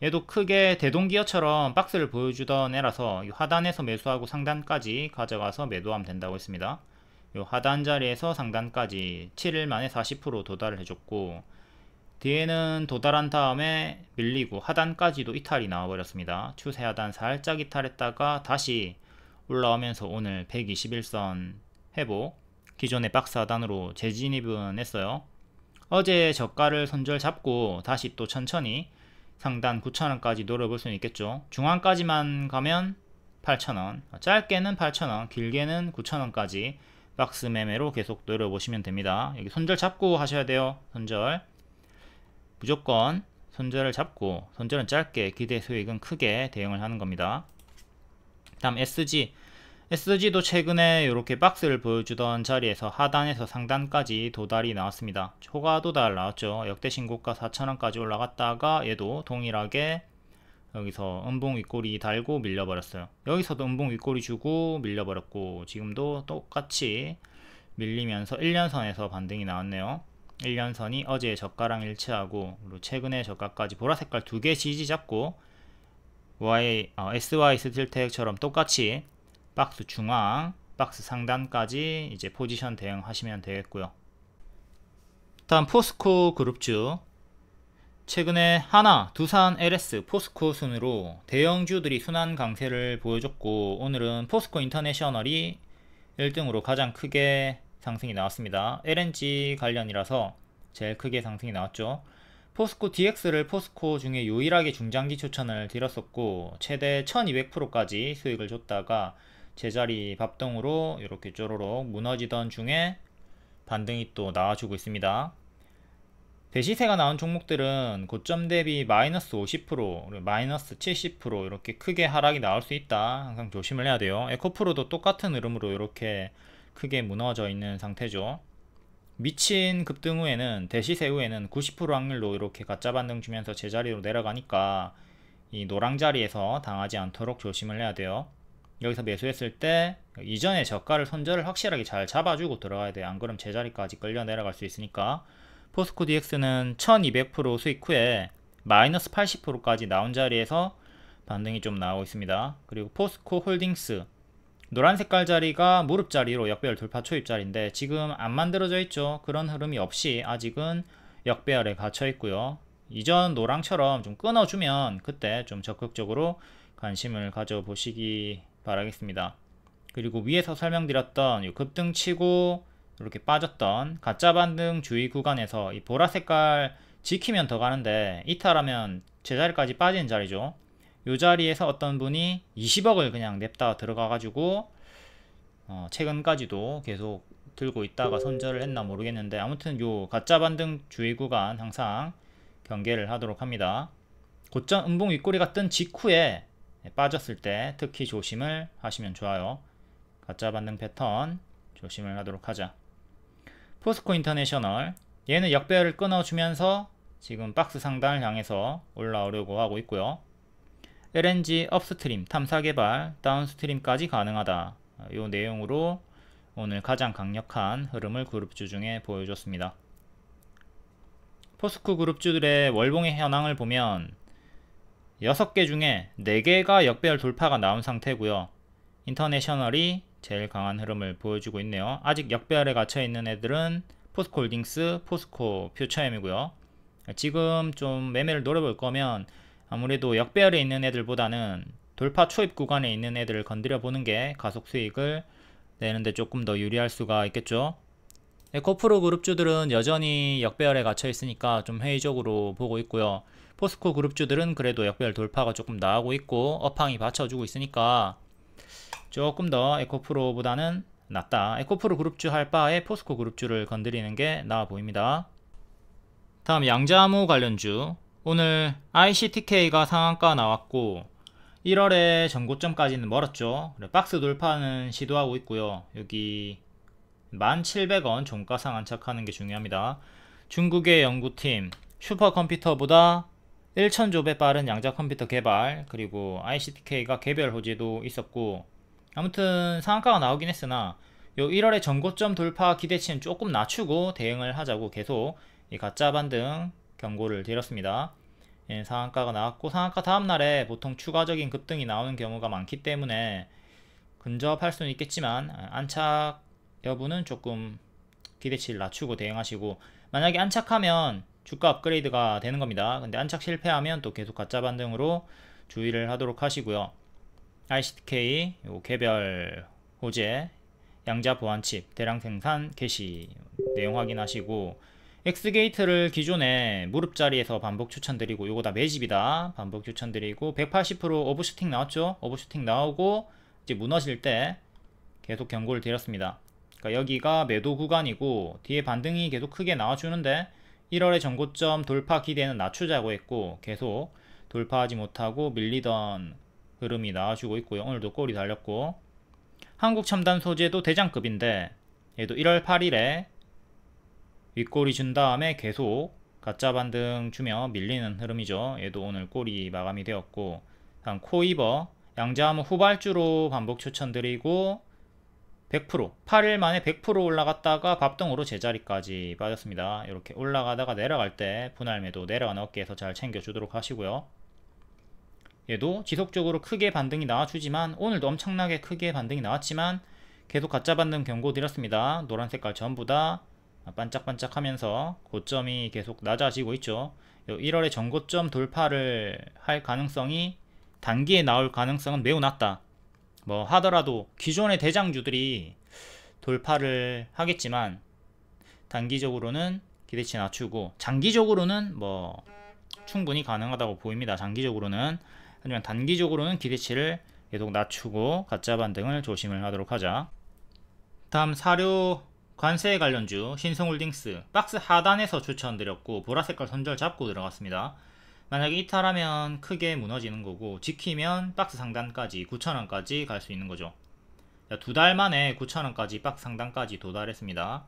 얘도 크게 대동기어처럼 박스를 보여주던 애라서 하단에서 매수하고 상단까지 가져가서 매도하면 된다고 했습니다. 요 하단 자리에서 상단까지 7일 만에 40% 도달을 해줬고, 뒤에는 도달한 다음에 밀리고 하단까지도 이탈이 나와버렸습니다. 추세 하단 살짝 이탈했다가 다시 올라오면서 오늘 121선 회복, 기존의 박스 하단으로 재진입은 했어요. 어제 저가를 손절 잡고 다시 또 천천히 상단 9,000원까지 노려볼 수는 있겠죠. 중앙까지만 가면 8,000원, 짧게는 8,000원, 길게는 9,000원까지 박스 매매로 계속 노려보시면 됩니다. 여기 손절 잡고 하셔야 돼요. 손절 무조건 손절을 잡고, 손절은 짧게, 기대 수익은 크게 대응을 하는 겁니다. 다음 SG도 최근에 이렇게 박스를 보여주던 자리에서 하단에서 상단까지 도달이 나왔습니다. 초과 도달 나왔죠. 역대 신고가 4,000원까지 올라갔다가 얘도 동일하게 여기서 음봉 윗꼬리 달고 밀려버렸어요. 여기서도 음봉 윗꼬리 주고 밀려버렸고, 지금도 똑같이 밀리면서 1년선에서 반등이 나왔네요. 1년선이 어제의 저가랑 일치하고, 그리고 최근의 저가까지 보라색깔 두 개 지지 잡고 SY 스틸텍처럼 똑같이 박스 중앙, 박스 상단까지 이제 포지션 대응하시면 되겠고요. 다음 포스코 그룹주, 최근에 하나, 두산, LS, 포스코 순으로 대형주들이 순환 강세를 보여줬고, 오늘은 포스코 인터내셔널이 1등으로 가장 크게 상승이 나왔습니다. LNG 관련이라서 제일 크게 상승이 나왔죠. 포스코 DX를 포스코 중에 유일하게 중장기 추천을 드렸었고, 최대 1200%까지 수익을 줬다가 제자리 밥동으로 이렇게 쪼로록 무너지던 중에 반등이 또 나와주고 있습니다. 배시세가 나온 종목들은 고점 대비 마이너스 50%, 마이너스 70% 이렇게 크게 하락이 나올 수 있다. 항상 조심을 해야 돼요. 에코프로도 똑같은 흐름으로 이렇게 크게 무너져 있는 상태죠. 미친 급등 후에는 대시세 후에는 90% 확률로 이렇게 가짜 반등 주면서 제자리로 내려가니까 이 노랑 자리에서 당하지 않도록 조심을 해야 돼요. 여기서 매수했을 때 이전의 저가를 손절을 확실하게 잘 잡아주고 들어가야 돼요. 안 그러면 제자리까지 끌려 내려갈 수 있으니까. 포스코 DX는 1200% 수익 후에 마이너스 80%까지 나온 자리에서 반등이 좀 나오고 있습니다. 그리고 포스코 홀딩스 노란 색깔 자리가 무릎 자리로 역배열 돌파 초입 자리인데 지금 안 만들어져 있죠. 그런 흐름이 없이 아직은 역배열에 갇혀 있고요. 이전 노랑처럼 좀 끊어주면 그때 좀 적극적으로 관심을 가져보시기 바라겠습니다. 그리고 위에서 설명드렸던 이 급등치고 이렇게 빠졌던 가짜 반등 주의 구간에서 이 보라 색깔 지키면 더 가는데 이탈하면 제자리까지 빠지는 자리죠. 이 자리에서 어떤 분이 20억을 그냥 냅다 들어가 가지고 최근까지도 계속 들고 있다가 손절을 했나 모르겠는데 아무튼 요 가짜 반등 주의 구간 항상 경계를 하도록 합니다. 고점 음봉 윗꼬리가 뜬 직후에 빠졌을 때 특히 조심을 하시면 좋아요. 가짜 반등 패턴 조심을 하도록 하자. 포스코 인터내셔널 얘는 역배열을 끊어주면서 지금 박스 상단을 향해서 올라오려고 하고 있고요. LNG 업스트림 탐사개발 다운스트림까지 가능하다. 이 내용으로 오늘 가장 강력한 흐름을 그룹주 중에 보여줬습니다. 포스코 그룹주들의 월봉의 현황을 보면 6개 중에 4개가 역배열 돌파가 나온 상태고요. 인터내셔널이 제일 강한 흐름을 보여주고 있네요. 아직 역배열에 갇혀있는 애들은 포스코 홀딩스, 포스코 퓨처엠이고요. 지금 좀 매매를 노려볼 거면 아무래도 역배열에 있는 애들보다는 돌파 초입 구간에 있는 애들을 건드려 보는 게 가속 수익을 내는데 조금 더 유리할 수가 있겠죠. 에코프로 그룹주들은 여전히 역배열에 갇혀 있으니까 좀 회의적으로 보고 있고요. 포스코 그룹주들은 그래도 역배열 돌파가 조금 나오고 있고 업황이 받쳐주고 있으니까 조금 더 에코프로보다는 낫다. 에코프로 그룹주 할 바에 포스코 그룹주를 건드리는 게 나아 보입니다. 다음 양자암호 관련주 오늘 ICTK가 상한가 나왔고 1월에 전고점까지는 멀었죠. 박스 돌파는 시도하고 있고요. 여기 1700원 종가상 안착하는 게 중요합니다. 중국의 연구팀 슈퍼컴퓨터보다 1000조배 빠른 양자 컴퓨터 개발 그리고 ICTK가 개별 호재도 있었고 아무튼 상한가가 나오긴 했으나 요 1월에 전고점 돌파 기대치는 조금 낮추고 대응을 하자고 계속 이 가짜 반등 경고를 드렸습니다. 예, 상한가가 나왔고 상한가 다음날에 보통 추가적인 급등이 나오는 경우가 많기 때문에 근접할 수는 있겠지만 안착 여부는 조금 기대치를 낮추고 대응하시고 만약에 안착하면 주가 업그레이드가 되는 겁니다. 근데 안착 실패하면 또 계속 가짜 반등으로 주의를 하도록 하시고요. ICTK 개별 호재 양자 보안칩 대량 생산 개시 내용 확인하시고 엑스게이트를 기존에 무릎 자리에서 반복 추천드리고 요거 다 매집이다 반복 추천드리고 180% 오버슈팅 나왔죠. 오버슈팅 나오고 이제 무너질 때 계속 경고를 드렸습니다. 그러니까 여기가 매도 구간이고 뒤에 반등이 계속 크게 나와주는데 1월에 전고점 돌파 기대는 낮추자고 했고 계속 돌파하지 못하고 밀리던 흐름이 나와주고 있고요. 오늘도 꼬리 달렸고 한국첨단 소재도 대장급인데 얘도 1월 8일에 윗꼬리 준 다음에 계속 가짜 반등 주며 밀리는 흐름이죠. 얘도 오늘 꼬리 마감이 되었고 다음 코이버 양자암호 후발주로 반복 추천드리고 100% 8일 만에 100% 올라갔다가 밥등으로 제자리까지 빠졌습니다. 이렇게 올라가다가 내려갈 때 분할 매도 내려가는 어깨에서 잘 챙겨주도록 하시고요. 얘도 지속적으로 크게 반등이 나와주지만 오늘도 엄청나게 크게 반등이 나왔지만 계속 가짜 반등 경고 드렸습니다. 노란 색깔 전부 다 반짝반짝 하면서 고점이 계속 낮아지고 있죠. 1월에 전고점 돌파를 할 가능성이 단기에 나올 가능성은 매우 낮다. 뭐 하더라도 기존의 대장주들이 돌파를 하겠지만 단기적으로는 기대치 낮추고 장기적으로는 뭐 충분히 가능하다고 보입니다. 장기적으로는. 하지만 단기적으로는 기대치를 계속 낮추고 가짜 반등을 조심을 하도록 하자. 다음 사료 관세 관련주 신성홀딩스 박스 하단에서 추천드렸고 보라색깔 손절 잡고 들어갔습니다. 만약에 이탈하면 크게 무너지는 거고 지키면 박스 상단까지 9,000원까지 갈 수 있는 거죠. 2달 만에 9,000원까지 박스 상단까지 도달했습니다.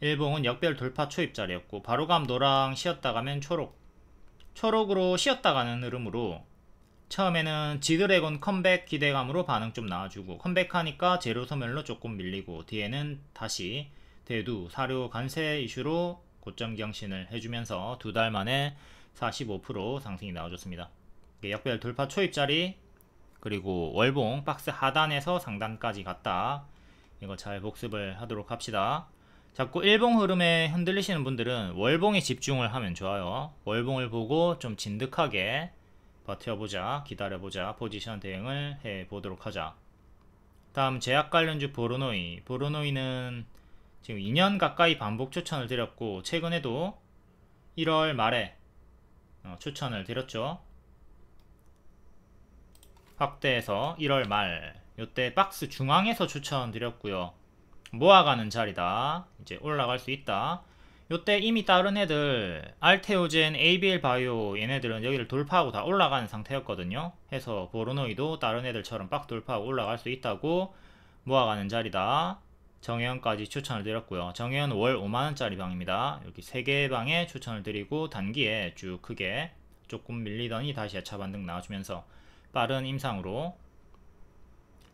일봉은 역별 돌파 초입자리였고 바로감 노랑 쉬었다 가면 초록, 초록으로 쉬었다 가는 흐름으로 처음에는 지드래곤 컴백 기대감으로 반응 좀 나와주고 컴백하니까 제로 소멸로 조금 밀리고 뒤에는 다시 대두 사료 관세 이슈로 고점 경신을 해주면서 두 달 만에 45% 상승이 나와줬습니다. 역별 돌파 초입자리 그리고 월봉 박스 하단에서 상단까지 갔다. 이거 잘 복습을 하도록 합시다. 자꾸 일봉 흐름에 흔들리시는 분들은 월봉에 집중을 하면 좋아요. 월봉을 보고 좀 진득하게 버텨보자, 기다려보자, 포지션 대응을 해보도록 하자. 다음 제약 관련주 보로노이. 보로노이는 지금 2년 가까이 반복 추천을 드렸고 최근에도 1월 말에 추천을 드렸죠. 확대해서 1월 말 요때 박스 중앙에서 추천드렸고요. 모아가는 자리다. 이제 올라갈 수 있다. 요때 이미 다른 애들 알테오젠, ABL 바이오 얘네들은 여기를 돌파하고 다 올라가는 상태였거든요. 해서 보로노이도 다른 애들처럼 빡 돌파하고 올라갈 수 있다고 모아가는 자리다. 정혜연까지 추천을 드렸고요. 정혜연 월 5만원짜리 방입니다. 여기 3개의 방에 추천을 드리고 단기에 쭉 크게 조금 밀리더니 다시 야차 반등 나와주면서 빠른 임상으로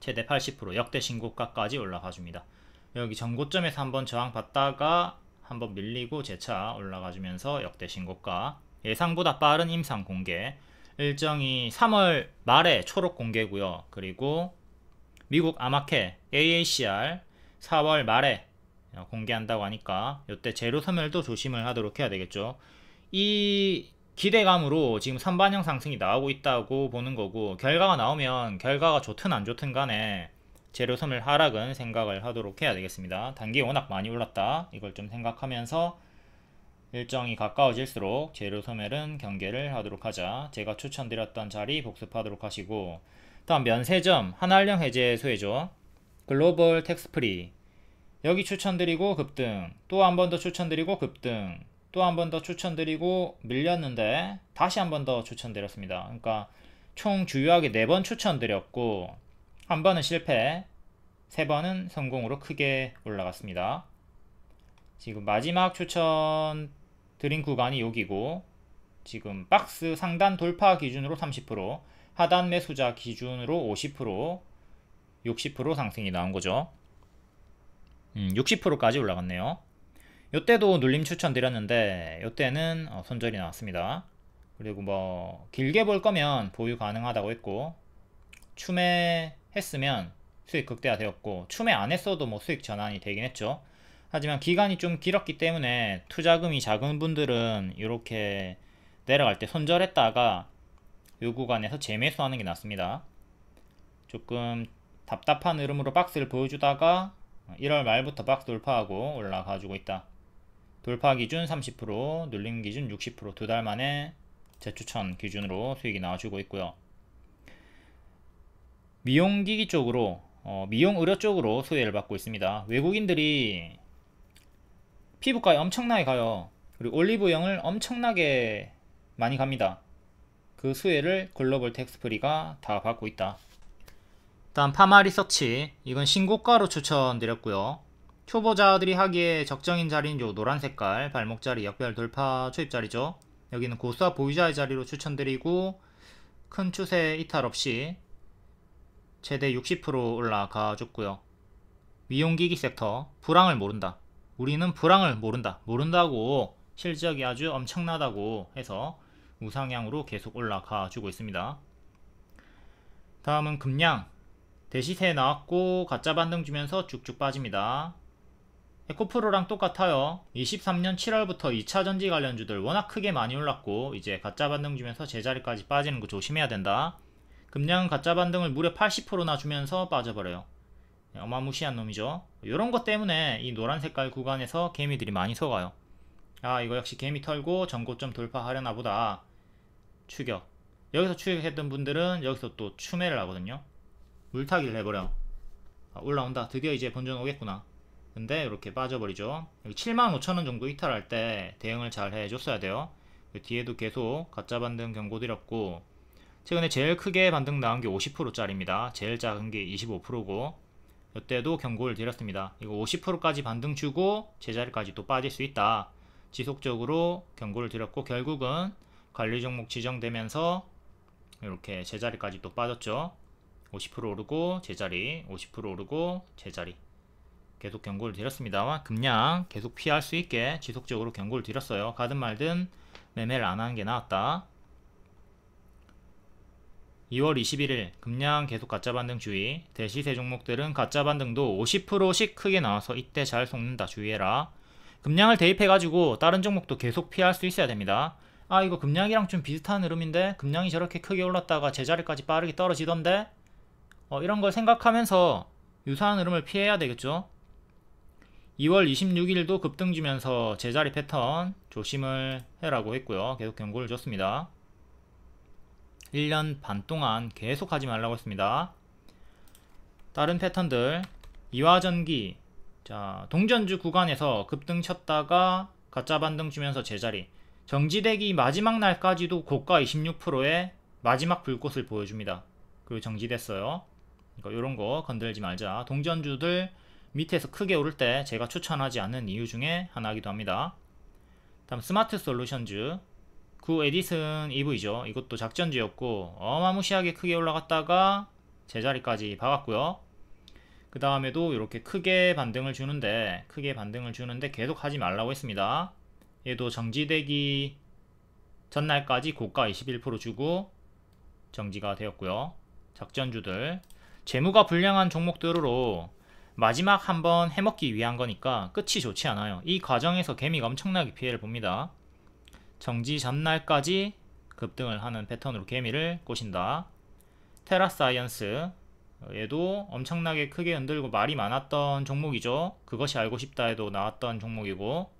최대 80% 역대 신고가까지 올라가 줍니다. 여기 전고점에서 한번 저항 받다가 한번 밀리고 재차 올라가 주면서 역대 신고가, 예상보다 빠른 임상 공개, 일정이 3월 말에 초록 공개고요. 그리고 미국 아마케 AACR 4월 말에 공개한다고 하니까 이때 제로 소멸도 조심을 하도록 해야 되겠죠. 이 기대감으로 지금 선반영 상승이 나오고 있다고 보는 거고, 결과가 나오면 결과가 좋든 안 좋든 간에 제로 소멸 하락은 생각을 하도록 해야 되겠습니다. 단기 워낙 많이 올랐다. 이걸 좀 생각하면서 일정이 가까워질수록 제로 소멸은 경계를 하도록 하자. 제가 추천드렸던 자리 복습하도록 하시고, 다음 면세점 한알령 해제 소외죠. 글로벌 텍스프리 여기 추천드리고 급등, 또 한 번 더 추천드리고 급등, 또 한 번 더 추천드리고 밀렸는데 다시 한 번 더 추천드렸습니다. 그러니까 총 주요하게 4번 추천드렸고 한 번은 실패, 3번은 성공으로 크게 올라갔습니다. 지금 마지막 추천 드린 구간이 여기고, 지금 박스 상단 돌파 기준으로 30%, 하단 매수자 기준으로 50%, 60% 상승이 나온 거죠. 60%까지 올라갔네요. 요때도 눌림 추천드렸는데 요때는 손절이 나왔습니다. 그리고 뭐 길게 볼 거면 보유 가능하다고 했고, 추매했으면 수익 극대화되었고, 추매 안 했어도 뭐 수익 전환이 되긴 했죠. 하지만 기간이 좀 길었기 때문에 투자금이 작은 분들은 이렇게 내려갈 때 손절했다가 요 구간에서 재매수하는 게 낫습니다. 조금 답답한 흐름으로 박스를 보여주다가 1월 말부터 박스 돌파하고 올라가주고 있다. 돌파 기준 30%, 눌림 기준 60%, 2달 만에 재추천 기준으로 수익이 나와주고 있고요. 미용기기 쪽으로, 미용 의료 쪽으로 수혜를 받고 있습니다. 외국인들이 피부과에 엄청나게 가요. 그리고 올리브영을 엄청나게 많이 갑니다. 그 수혜를 글로벌 텍스프리가 다 받고 있다. 다음 파마 리서치, 이건 신고가로 추천드렸고요. 초보자들이 하기에 적정인 자리는 요 노란 색깔 발목 자리 역별 돌파 초입 자리죠. 여기는 고수와 보유자의 자리로 추천드리고 큰 추세 이탈 없이 최대 60% 올라가 줬고요. 미용기기 섹터 불황을 모른다. 우리는 불황을 모른다고 실적이 아주 엄청나다고 해서 우상향으로 계속 올라가 주고 있습니다. 다음은 금양 대시세 나왔고 가짜 반등 주면서 쭉쭉 빠집니다. 에코프로랑 똑같아요. 23년 7월부터 2차전지 관련주들 워낙 크게 많이 올랐고 이제 가짜 반등 주면서 제자리까지 빠지는 거 조심해야 된다. 금양은 가짜 반등을 무려 80%나 주면서 빠져버려요. 어마무시한 놈이죠. 이런 것 때문에 이 노란 색깔 구간에서 개미들이 많이 속아요. 아, 이거 역시 개미 털고 전고점 돌파하려나 보다. 추격. 여기서 추격했던 분들은 여기서 또 추매를 하거든요. 물타기를 해버려. 아, 올라온다. 드디어 이제 본전 오겠구나. 근데 이렇게 빠져버리죠. 여기 75,000원 정도 이탈할 때 대응을 잘 해줬어야 돼요. 뒤에도 계속 가짜 반등 경고 드렸고, 최근에 제일 크게 반등 나온 게 50%짜리입니다. 제일 작은 게 25%고 이때도 경고를 드렸습니다. 이거 50%까지 반등 주고 제자리까지 또 빠질 수 있다. 지속적으로 경고를 드렸고 결국은 관리 종목 지정되면서 이렇게 제자리까지 또 빠졌죠. 50% 오르고 제자리, 50% 오르고 제자리. 계속 경고를 드렸습니다만 금량 계속 피할 수 있게 지속적으로 경고를 드렸어요. 가든 말든 매매를 안 하는 게 나았다. 2월 21일 금량 계속 가짜 반등 주의. 대시세 종목들은 가짜 반등도 50%씩 크게 나와서 이때 잘 속는다. 주의해라. 금량을 대입해 가지고 다른 종목도 계속 피할 수 있어야 됩니다. 아 이거 금량이랑 좀 비슷한 흐름인데 금량이 저렇게 크게 올랐다가 제자리까지 빠르게 떨어지던데 이런 걸 생각하면서 유사한 흐름을 피해야 되겠죠. 2월 26일도 급등 주면서 제자리 패턴 조심을 해라고 했고요. 계속 경고를 줬습니다. 1년 반 동안 계속 하지 말라고 했습니다. 다른 패턴들 이화전기, 자 동전주 구간에서 급등 쳤다가 가짜 반등 주면서 제자리, 정지되기 마지막 날까지도 고가 26%의 마지막 불꽃을 보여줍니다. 그리고 정지됐어요. 그러니까 이런 거 건들지 말자. 동전주들 밑에서 크게 오를 때 제가 추천하지 않는 이유 중에 하나이기도 합니다. 다음 스마트 솔루션즈, 구 에디슨 EV죠. 이것도 작전주였고 어마무시하게 크게 올라갔다가 제자리까지 박았고요. 그 다음에도 이렇게 크게 반등을 주는데 계속 하지 말라고 했습니다. 얘도 정지되기 전날까지 고가 21% 주고 정지가 되었고요. 작전주들 재무가 불량한 종목들로 마지막 한번 해먹기 위한 거니까 끝이 좋지 않아요. 이 과정에서 개미가 엄청나게 피해를 봅니다. 정지 전날까지 급등을 하는 패턴으로 개미를 꼬신다. 테라사이언스, 얘도 엄청나게 크게 흔들고 말이 많았던 종목이죠. 그것이 알고 싶다 해도 나왔던 종목이고,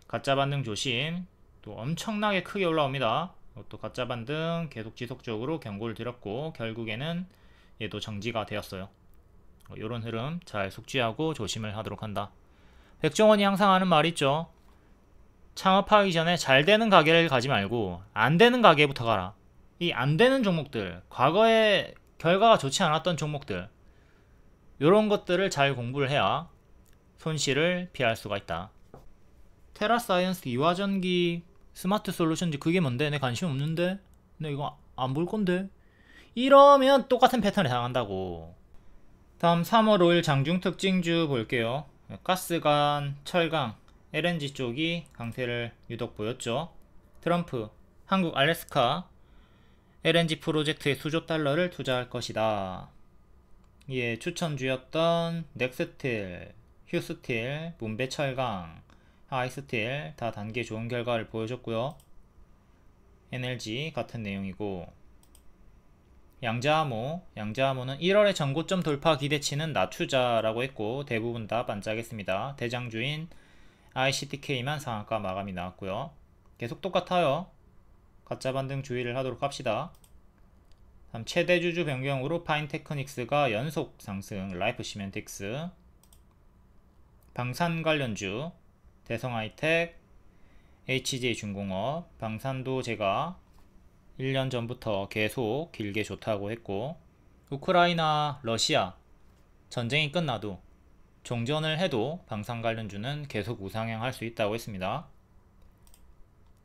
가짜 반등 조심. 또 엄청나게 크게 올라옵니다. 또 가짜 반등 계속 지속적으로 경고를 드렸고 결국에는 얘도 정지가 되었어요. 이런 흐름 잘 숙지하고 조심을 하도록 한다. 백종원이 항상 하는 말 있죠. 창업하기 전에 잘 되는 가게를 가지 말고 안 되는 가게부터 가라. 이 안 되는 종목들, 과거에 결과가 좋지 않았던 종목들, 이런 것들을 잘 공부를 해야 손실을 피할 수가 있다. 테라사이언스, 이화전기, 스마트 솔루션즈 그게 뭔데? 내 관심 없는데? 내 이거 안 볼 건데? 이러면 똑같은 패턴에 당한다고. 다음 3월 5일 장중 특징주 볼게요. 가스관, 철강, LNG 쪽이 강세를 유독 보였죠. 트럼프, 한국 알래스카 LNG 프로젝트에 수조 달러를 투자할 것이다. 이에 추천주였던 넥스틸, 휴스틸, 문배철강, 하이스틸 다 단계 좋은 결과를 보여줬고요. NLG 같은 내용이고, 양자암호는 1월에 전고점 돌파 기대치는 낮추자라고 했고 대부분 다 반짝했습니다. 대장주인 ICTK만 상한가 마감이 나왔고요. 계속 똑같아요. 가짜 반등 주의를 하도록 합시다. 다음 최대주주 변경으로 파인테크닉스가 연속 상승, 라이프시멘틱스, 방산 관련주 대성하이텍, HJ중공업, 방산도 제가 1년 전부터 계속 길게 좋다고 했고, 우크라이나, 러시아 전쟁이 끝나도 종전을 해도 방산 관련주는 계속 우상향할 수 있다고 했습니다.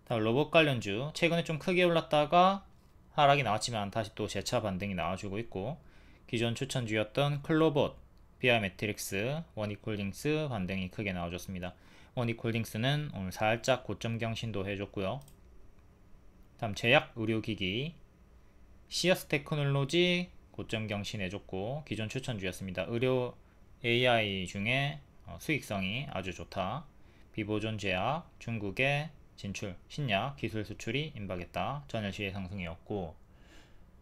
다음 로봇 관련주 최근에 좀 크게 올랐다가 하락이 나왔지만 다시 또 재차 반등이 나와주고 있고, 기존 추천주였던 클로봇, 비아메트릭스, 원익홀딩스 반등이 크게 나와줬습니다. 원익홀딩스는 오늘 살짝 고점 경신도 해줬고요. 다음 제약 의료기기, 시어스 테크놀로지 고점 경신 해줬고 기존 추천주였습니다. 의료 AI 중에 수익성이 아주 좋다. 비보존 제약, 중국의 진출, 신약 기술 수출이 임박했다. 전일 시의 상승이었고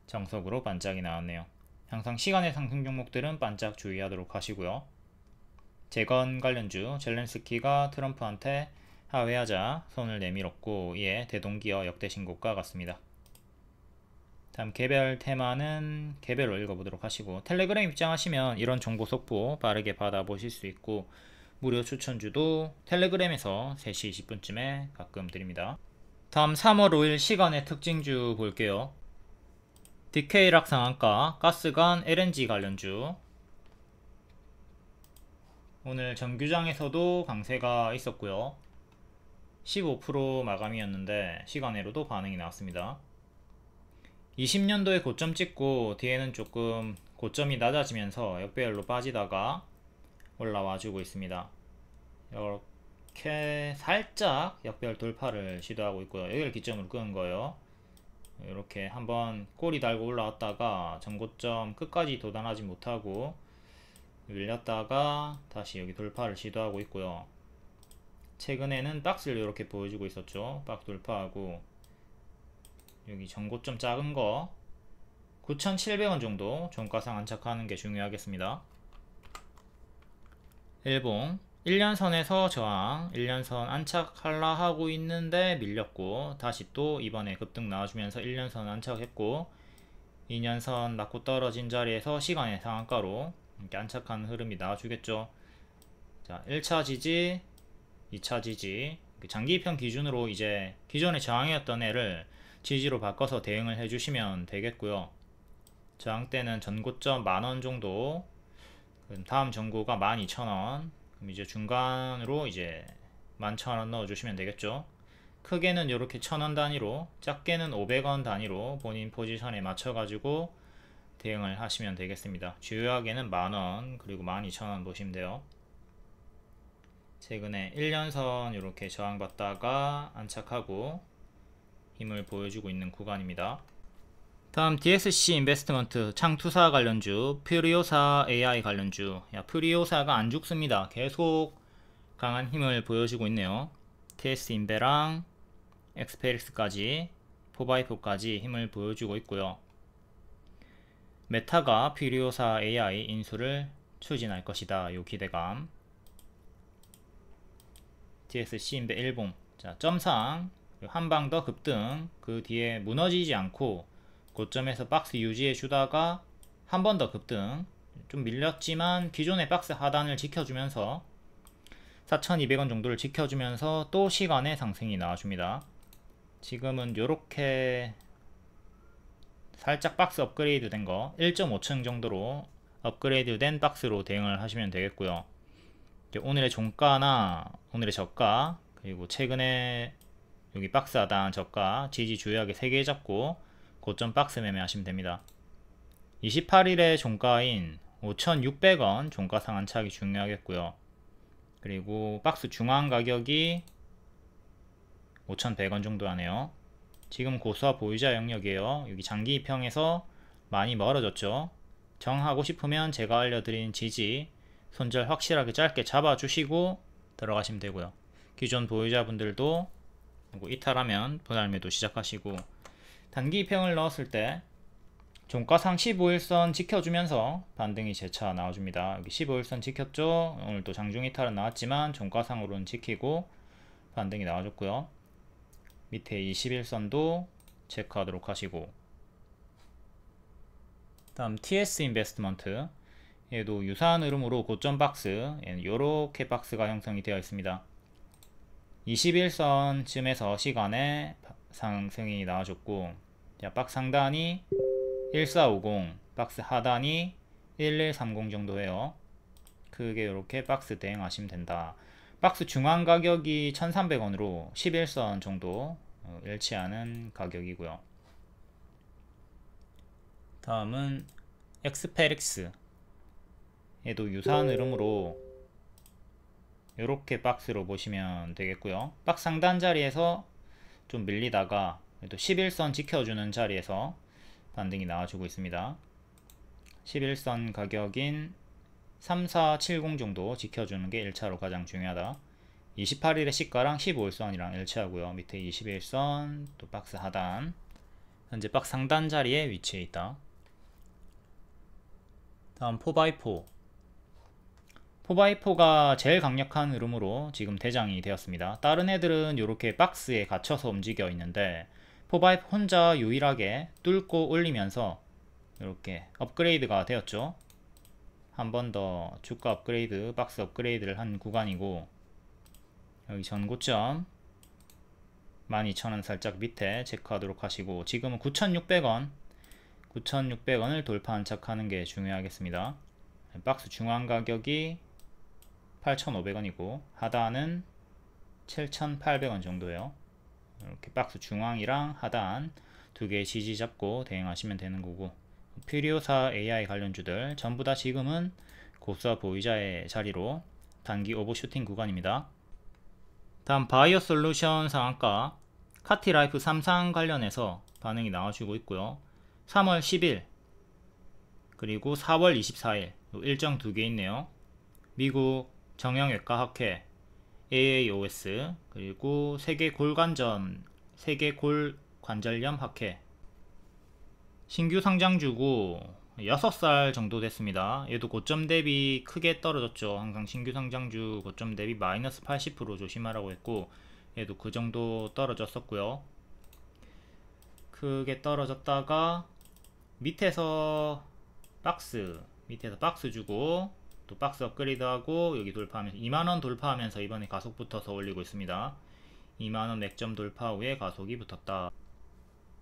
정석으로 반짝이 나왔네요. 항상 시간의 상승 종목들은 반짝 주의하도록 하시고요. 재건 관련주, 젤렌스키가 트럼프한테 하회하자 손을 내밀었고 이에 대동기어 역대 신고가 같습니다. 다음 개별 테마는 개별로 읽어보도록 하시고, 텔레그램 입장하시면 이런 정보 속보 빠르게 받아보실 수 있고 무료 추천주도 텔레그램에서 3시 20분쯤에 가끔 드립니다. 다음 3월 5일 시간의 특징주 볼게요. DK락 상한가, 가스관 LNG 관련주, 오늘 정규장에서도 강세가 있었고요. 15% 마감이었는데 시간외로도 반응이 나왔습니다. 20년도에 고점 찍고 뒤에는 조금 고점이 낮아지면서 역배열로 빠지다가 올라와 주고 있습니다. 이렇게 살짝 역배열 돌파를 시도하고 있고요. 여기를 기점으로 끄는 거예요. 이렇게 한번 꼬리 달고 올라왔다가 전고점 끝까지 도달하지 못하고 밀렸다가 다시 여기 돌파를 시도하고 있고요. 최근에는 박스를 이렇게 보여주고 있었죠. 박스 돌파하고 여기 전고점 작은 거 9,700원 정도 종가상 안착하는 게 중요하겠습니다. 일봉 1년선에서 저항 1년선 안착하려 하고 있는데 밀렸고 다시 또 이번에 급등 나와주면서 1년선 안착했고 2년선 맞고 떨어진 자리에서 시간의 상한가로 이렇게 안착하는 흐름이 나와주겠죠. 자, 1차 지지 2차 지지 장기평 기준으로 이제 기존의 저항이었던 애를 지지로 바꿔서 대응을 해주시면 되겠고요. 저항 때는 전고점 만원 정도, 다음 전고가 12,000원, 그럼 이제 중간으로 이제 11,000원 넣어주시면 되겠죠. 크게는 이렇게 1,000원 단위로, 작게는 500원 단위로 본인 포지션에 맞춰가지고 대응을 하시면 되겠습니다. 주요하게는 만원 그리고 12,000원 보시면 돼요. 최근에 1년선 이렇게 저항받다가 안착하고 힘을 보여주고 있는 구간입니다. 다음 DSC 인베스트먼트 창투사 관련주, 퓨리오사 AI 관련주. 퓨리오사가 안 죽습니다. 계속 강한 힘을 보여주고 있네요. TS 인베랑 엑스페릭스까지 4x4까지 힘을 보여주고 있고요. 메타가 퓨리오사 AI 인수를 추진할 것이다. 요 기대감. DSC 인베 일봉. 자, 점상 한 방 더 급등, 그 뒤에 무너지지 않고 고점에서 박스 유지해 주다가 한 번 더 급등, 좀 밀렸지만 기존의 박스 하단을 지켜주면서 4,200원 정도를 지켜주면서 또 시간의 상승이 나와줍니다. 지금은 요렇게 살짝 박스 업그레이드 된 거 1.5층 정도로 업그레이드 된 박스로 대응을 하시면 되겠고요. 오늘의 종가나 오늘의 저가, 그리고 최근에 여기 박스 하단 저가 지지 주요하게 3개 잡고 고점 박스 매매하시면 됩니다. 28일의 종가인 5,600원 종가상 안착이 중요하겠고요. 그리고 박스 중앙 가격이 5,100원 정도 하네요. 지금 고수와 보유자 영역이에요. 여기 장기 입형에서 많이 멀어졌죠. 정하고 싶으면 제가 알려드린 지지 손절 확실하게 짧게 잡아주시고 들어가시면 되고요. 기존 보유자분들도 이탈하면 분할 매도 시작하시고, 단기 입형을 넣었을 때 종가상 15일선 지켜주면서 반등이 재차 나와줍니다. 여기 15일선 지켰죠. 오늘 또 장중 이탈은 나왔지만 종가상으로는 지키고 반등이 나와줬고요. 밑에 21선도 체크하도록 하시고, 다음 TS 인베스트먼트, 얘도 유사한 흐름으로 고점 박스, 얘는 요렇게 박스가 형성이 되어 있습니다. 21선쯤에서 시간에 상승이 나와줬고, 자, 박스 상단이 1450, 박스 하단이 1130 정도 해요. 크게 이렇게 박스 대응하시면 된다. 박스 중앙 가격이 1300원으로 11선 정도 일치하는 가격이고요. 다음은 엑스페릭스, 얘도 유사한 흐름으로 이렇게 박스로 보시면 되겠고요. 박스 상단 자리에서 좀 밀리다가 또 11선 지켜주는 자리에서 반등이 나와주고 있습니다. 11선 가격인 3470 정도 지켜주는 게 1차로 가장 중요하다. 28일의 시가랑 15일선이랑 일치하고요. 밑에 21선, 또 박스 하단, 현재 박스 상단 자리에 위치해 있다. 다음 4x4, 4x4가 제일 강력한 흐름으로 지금 대장이 되었습니다. 다른 애들은 이렇게 박스에 갇혀서 움직여 있는데 4x4 혼자 유일하게 뚫고 올리면서 이렇게 업그레이드가 되었죠. 한 번 더 주가 업그레이드, 박스 업그레이드를 한 구간이고, 여기 전고점 12,000원 살짝 밑에 체크하도록 하시고, 지금은 9,600원 9,600원을 돌파 안착하는 게 중요하겠습니다. 박스 중앙 가격이 8,500원이고 하단은 7,800원 정도예요. 이렇게 박스 중앙이랑 하단 두 개의 지지 잡고 대응하시면 되는 거고, 퓨리오사 AI 관련주들 전부 다 지금은 고수와 보유자의 자리로 단기 오버슈팅 구간입니다. 다음 바이오 솔루션 상한가 카티라이프 3상 관련해서 반응이 나와주고 있고요. 3월 10일 그리고 4월 24일 일정 두 개 있네요. 미국 정형외과학회 AAOS 그리고 세계골관절염 학회 신규 상장주고 6살 정도 됐습니다. 얘도 고점 대비 크게 떨어졌죠. 항상 신규 상장주 고점 대비 마이너스 80% 조심하라고 했고, 얘도 그 정도 떨어졌었고요. 크게 떨어졌다가 밑에서 박스 주고 또 박스 업그레이드하고 여기 돌파하면서 2만원 돌파하면서 이번에 가속 붙어서 올리고 있습니다. 2만원 맥점 돌파 후에 가속이 붙었다.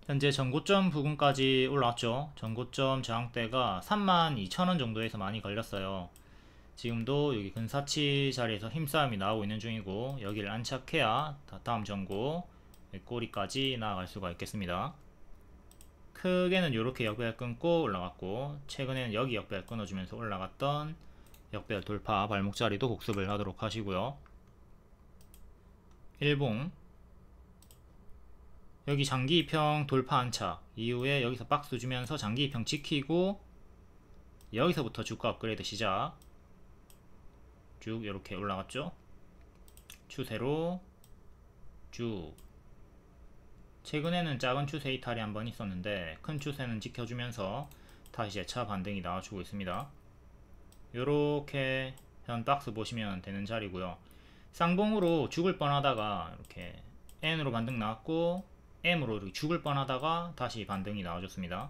현재 전고점 부근까지 올라왔죠. 전고점 저항대가 32,000원 정도에서 많이 걸렸어요. 지금도 여기 근사치 자리에서 힘싸움이 나오고 있는 중이고, 여기를 안착해야 다음 전고 꼬리까지 나아갈 수가 있겠습니다. 크게는 이렇게 역배열 끊고 올라갔고, 최근에는 여기 역배열 끊어주면서 올라갔던 역배열 돌파 발목자리도 복습을 하도록 하시고요. 일봉 여기 장기 이평 돌파 안착 이후에 여기서 박스 주면서 장기 이평 지키고 여기서부터 주가 업그레이드 시작. 쭉 이렇게 올라갔죠. 추세로 쭉. 최근에는 작은 추세 이탈이 한번 있었는데 큰 추세는 지켜주면서 다시 재차 반등이 나와주고 있습니다. 요렇게 현 박스 보시면 되는 자리고요. 쌍봉으로 죽을 뻔하다가 이렇게 N으로 반등 나왔고 M으로 이렇게 죽을 뻔하다가 다시 반등이 나와줬습니다.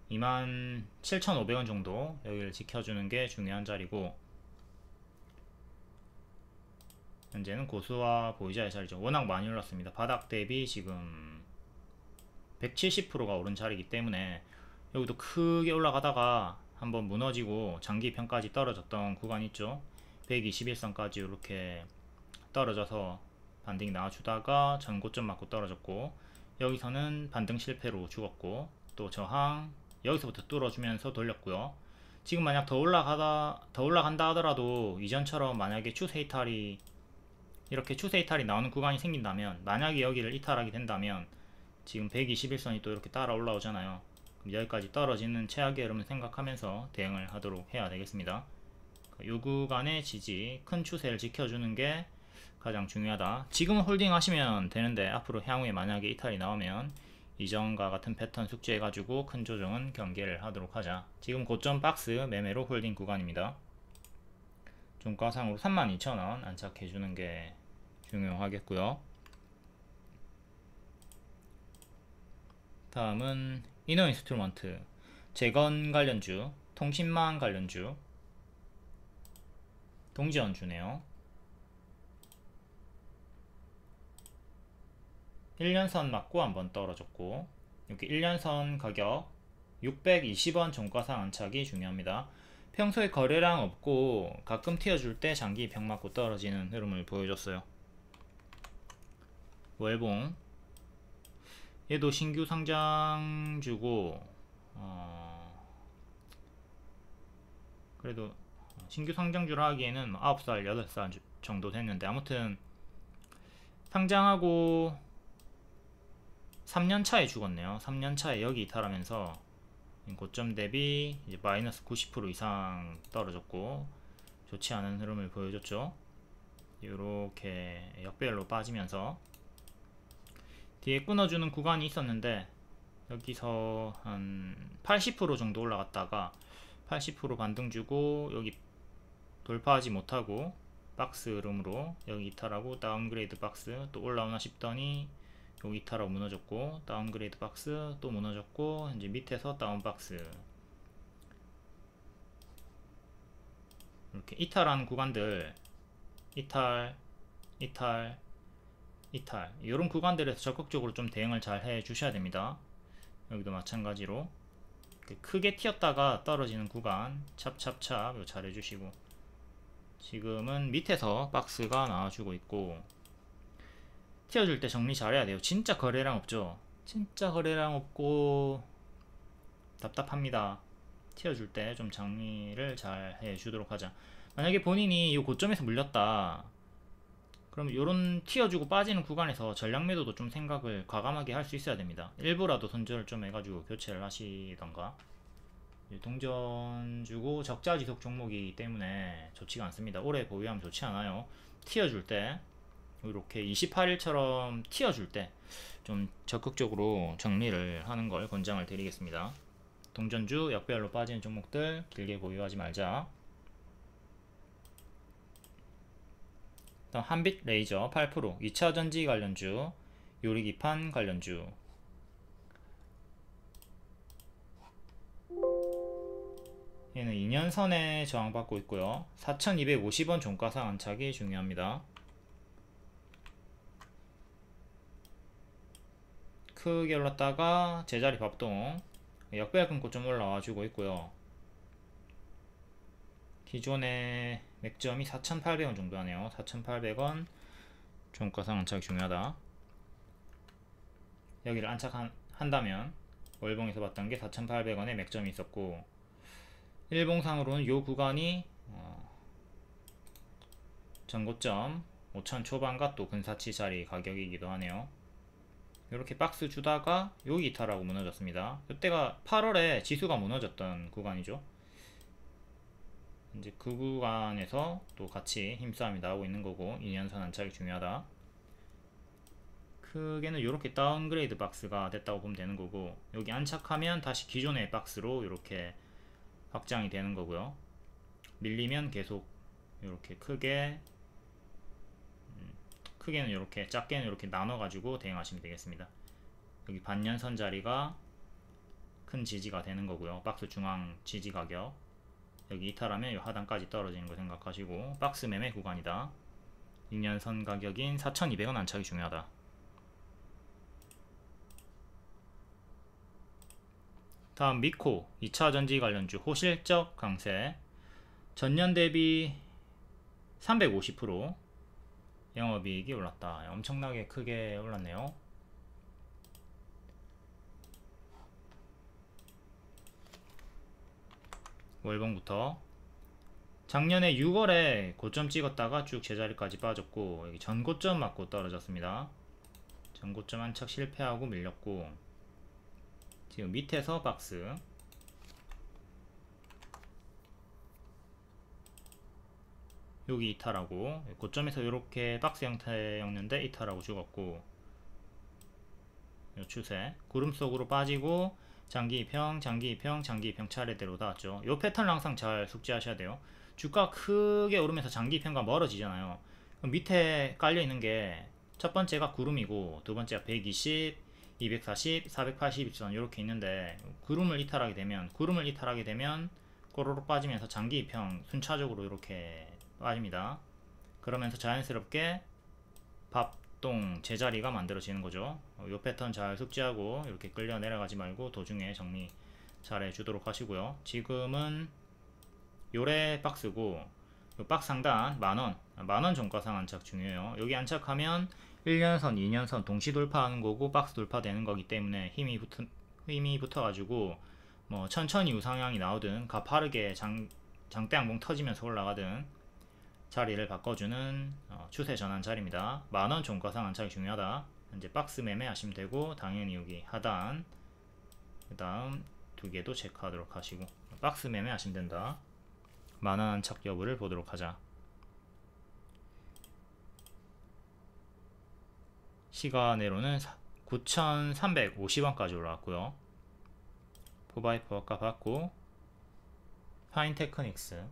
27,500원 정도 여기를 지켜주는 게 중요한 자리고, 현재는 고수와 보유자의 자리죠. 워낙 많이 올랐습니다. 바닥 대비 지금 170%가 오른 자리이기 때문에 여기도 크게 올라가다가 한번 무너지고 장기평까지 떨어졌던 구간 있죠. 121선까지 이렇게 떨어져서 반등이 나와주다가 전고점 맞고 떨어졌고, 여기서는 반등 실패로 죽었고, 또 저항 여기서부터 뚫어주면서 돌렸고요. 지금 만약 더 올라간다 하더라도 이전처럼 만약에 추세 이탈이 이렇게 추세 이탈이 나오는 구간이 생긴다면, 만약에 여기를 이탈하게 된다면 지금 121선이 또 이렇게 따라 올라오잖아요. 그럼 여기까지 떨어지는 최악의 흐름을 생각하면서 대응을 하도록 해야 되겠습니다. 이 구간의 지지, 큰 추세를 지켜주는 게 가장 중요하다. 지금 홀딩 하시면 되는데 앞으로 향후에 만약에 이탈이 나오면 이전과 같은 패턴 숙지해 가지고 큰 조정은 경계를 하도록 하자. 지금 고점 박스 매매로 홀딩 구간입니다. 종가상으로 32,000원 안착해 주는 게 중요하겠고요. 다음은 이너인스트루먼트 재건 관련주, 통신망 관련주, 동지원주네요. 1년선 맞고 한번 떨어졌고, 이렇게 1년선 가격 620원 종가상 안착이 중요합니다. 평소에 거래량 없고 가끔 튀어줄 때 장기 병 맞고 떨어지는 흐름을 보여줬어요. 월봉 얘도 신규 상장주고, 그래도 신규 상장주라 하기에는 9살 8살 정도 됐는데, 아무튼 상장하고 3년차에 죽었네요. 3년차에 여기 이탈하면서 고점 대비 이제 마이너스 90% 이상 떨어졌고 좋지 않은 흐름을 보여줬죠. 이렇게 역배열로 빠지면서 뒤에 끊어주는 구간이 있었는데 여기서 한 80% 정도 올라갔다가 80% 반등 주고 여기 돌파하지 못하고 박스 흐름으로 여기 이탈하고 다운그레이드 박스 또 올라오나 싶더니 여기 이탈하고 무너졌고, 다운그레이드 박스 또 무너졌고, 이제 밑에서 다운박스. 이렇게 이탈하는 구간들, 이탈 이런 구간들에서 적극적으로 좀 대응을 잘 해 주셔야 됩니다. 여기도 마찬가지로 크게 튀었다가 떨어지는 구간 찹찹찹 잘 해주시고, 지금은 밑에서 박스가 나와주고 있고, 튀어줄 때 정리 잘해야 돼요. 진짜 거래량 없죠. 진짜 거래량 없고 답답합니다. 튀어줄 때 좀 정리를 잘 해주도록 하자. 만약에 본인이 이 고점에서 물렸다, 그럼 이런 튀어주고 빠지는 구간에서 전략 매도도 좀 생각을 과감하게 할 수 있어야 됩니다. 일부라도 손절을 좀 해가지고 교체를 하시던가. 동전 주고 적자 지속 종목이기 때문에 좋지가 않습니다. 오래 보유하면 좋지 않아요. 튀어줄 때 이렇게 28일처럼 튀어줄 때 좀 적극적으로 정리를 하는 걸 권장을 드리겠습니다. 동전주 역별로 빠지는 종목들 길게 보유하지 말자. 다음 한빛 레이저 8%, 2차전지 관련주, 요리기판 관련주. 얘는 2년선에 저항받고 있고요. 4250원 종가상 안착이 중요합니다. 크게 올랐다가 제자리 bab동, 역배열 끊고 좀 올라와주고 있고요. 기존의 맥점이 4,800원 정도 하네요. 4,800원 종가상 안착이 중요하다. 여기를 안착한다면 월봉에서 봤던 게 4,800원에 맥점이 있었고, 일봉상으로는 요 구간이 전고점 5,000 초반과 또 근사치 자리 가격이기도 하네요. 이렇게 박스 주다가 여기 이탈하고 무너졌습니다. 이때가 8월에 지수가 무너졌던 구간이죠. 이제 그 구간에서 또 같이 힘싸움이 나오고 있는 거고, 2년선 안착이 중요하다. 크게는 이렇게 다운그레이드 박스가 됐다고 보면 되는 거고, 여기 안착하면 다시 기존의 박스로 이렇게 확장이 되는 거고요. 밀리면 계속 이렇게 크게는 이렇게, 작게는 이렇게 나눠 가지고 대응하시면 되겠습니다. 여기 반년선 자리가 큰 지지가 되는 거고요. 박스 중앙 지지 가격, 여기 이탈하면 이 하단까지 떨어지는 거 생각하시고, 박스 매매 구간이다. 2년선 가격인 4,200원 안착이 중요하다. 다음 미코 2차전지 관련주 호실적 강세, 전년 대비 350% 영업이익이 올랐다. 엄청나게 크게 올랐네요. 월봉부터 작년에 6월에 고점 찍었다가 쭉 제자리까지 빠졌고, 여기 전고점 맞고 떨어졌습니다. 전고점 안착 실패하고 밀렸고, 지금 밑에서 박스, 여기 이탈하고, 고점에서 이렇게 박스 형태였는데 이탈하고 죽었고, 이 추세 구름 속으로 빠지고 장기 입형, 장기 입형, 장기 입형 차례대로 닿았죠. 이 패턴을 항상 잘 숙지하셔야 돼요. 주가 크게 오르면서 장기 입형과 멀어지잖아요. 그럼 밑에 깔려 있는 게 첫 번째가 구름이고, 두 번째가 120, 240, 480선 이렇게 있는데, 구름을 이탈하게 되면 꼬로록 빠지면서 장기 입형 순차적으로 이렇게 빠집니다. 그러면서 자연스럽게 bab동 제자리가 만들어지는 거죠. 이 패턴 잘 숙지하고 이렇게 끌려 내려가지 말고 도중에 정리 잘 해주도록 하시고요. 지금은 요래 박스고, 요 박스 상단 만원 종가상 안착 중요해요. 여기 안착하면 1년선, 2년선 동시 돌파하는 거고, 박스 돌파되는 거기 때문에 힘이 붙어가지고 뭐 천천히 우상향이 나오든 가파르게 장대 항봉 터지면서 올라가든 자리를 바꿔주는 추세 전환 자리입니다. 만원 종가상 안착이 중요하다. 이제 박스 매매 하시면 되고, 당연히 여기 하단, 그 다음 두 개도 체크하도록 하시고, 박스 매매 하시면 된다. 만원 안착 여부를 보도록 하자. 시간으로는 9,350원까지 올라왔고요. 포바이퍼 아까 봤고, 파인테크닉스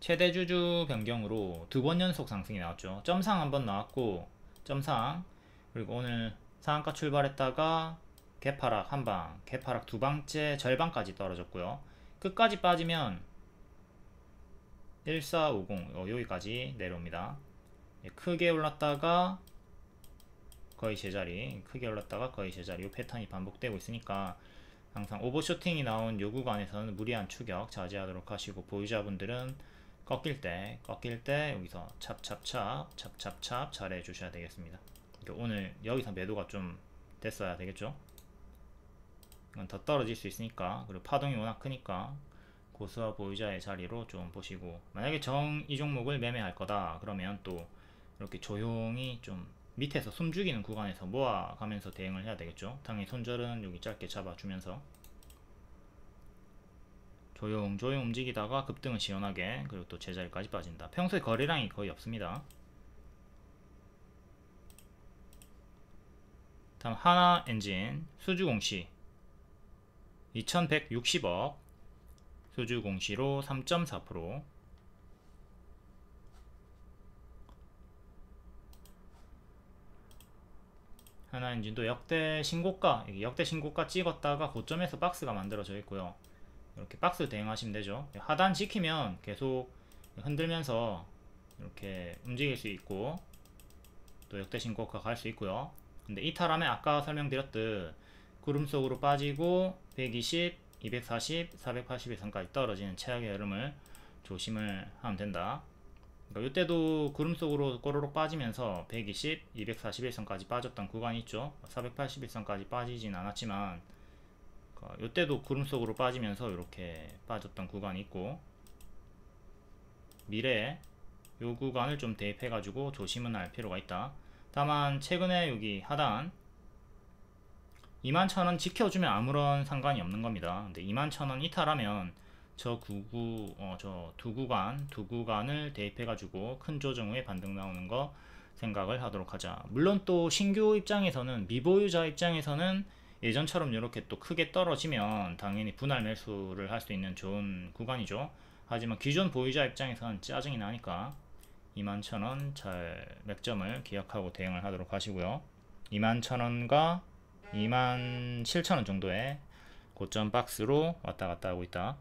최대 주주 변경으로 두 번 연속 상승이 나왔죠. 점상 한번 나왔고, 점상, 그리고 오늘 상한가 출발했다가 개파락 한방, 개파락 두 방째 절반까지 떨어졌고요. 끝까지 빠지면 1450 여기까지 내려옵니다. 크게 올랐다가 거의 제자리, 크게 올랐다가 거의 제자리, 이 패턴이 반복되고 있으니까 항상 오버쇼팅이 나온 요 구간에서는 무리한 추격 자제하도록 하시고, 보유자분들은 꺾일 때 여기서 찹찹찹 잘해 주셔야 되겠습니다. 그러니까 오늘 여기서 매도가 좀 됐어야 되겠죠. 이건 더 떨어질 수 있으니까, 그리고 파동이 워낙 크니까 고수와 보유자의 자리로 좀 보시고, 만약에 이 종목을 매매할 거다 그러면 또 이렇게 조용히 좀 밑에서 숨죽이는 구간에서 모아가면서 대응을 해야 되겠죠. 당연히 손절은 여기 짧게 잡아주면서 조용조용 움직이다가 급등은 시원하게, 그리고 또 제자리까지 빠진다. 평소에 거래량이 거의 없습니다. 다음 하나엔진 수주공시 2160억, 수주공시로 3.4%. 하나엔진도 역대 신고가 찍었다가 고점에서 박스가 만들어져 있고요. 이렇게 박스 대응하시면 되죠. 하단 지키면 계속 흔들면서 이렇게 움직일 수 있고, 또 역대 신고가 갈 수 있고요. 근데 이탈하면 아까 설명드렸듯 구름 속으로 빠지고 120, 240, 481선까지 떨어지는 최악의 흐름을 조심을 하면 된다. 그러니까 이때도 구름 속으로 꼬르륵 빠지면서 120, 241선까지 빠졌던 구간이 있죠. 481선까지 빠지진 않았지만 이때도 구름 속으로 빠지면서 이렇게 빠졌던 구간이 있고, 미래에 이 구간을 좀 대입해 가지고 조심은 할 필요가 있다. 다만 최근에 여기 하단 21,000원 지켜주면 아무런 상관이 없는 겁니다. 근데 21,000원 이탈하면 저 두 구간을 대입해 가지고 큰 조정 후에 반등 나오는 거 생각을 하도록 하자. 물론 또 신규 입장에서는, 미보유자 입장에서는 예전처럼 이렇게 또 크게 떨어지면 당연히 분할 매수를 할 수 있는 좋은 구간이죠. 하지만 기존 보유자 입장에서는 짜증이 나니까 21,000원 잘 맥점을 기억하고 대응을 하도록 하시고요. 21,000원과 27,000원 정도의 고점 박스로 왔다 갔다 하고 있다.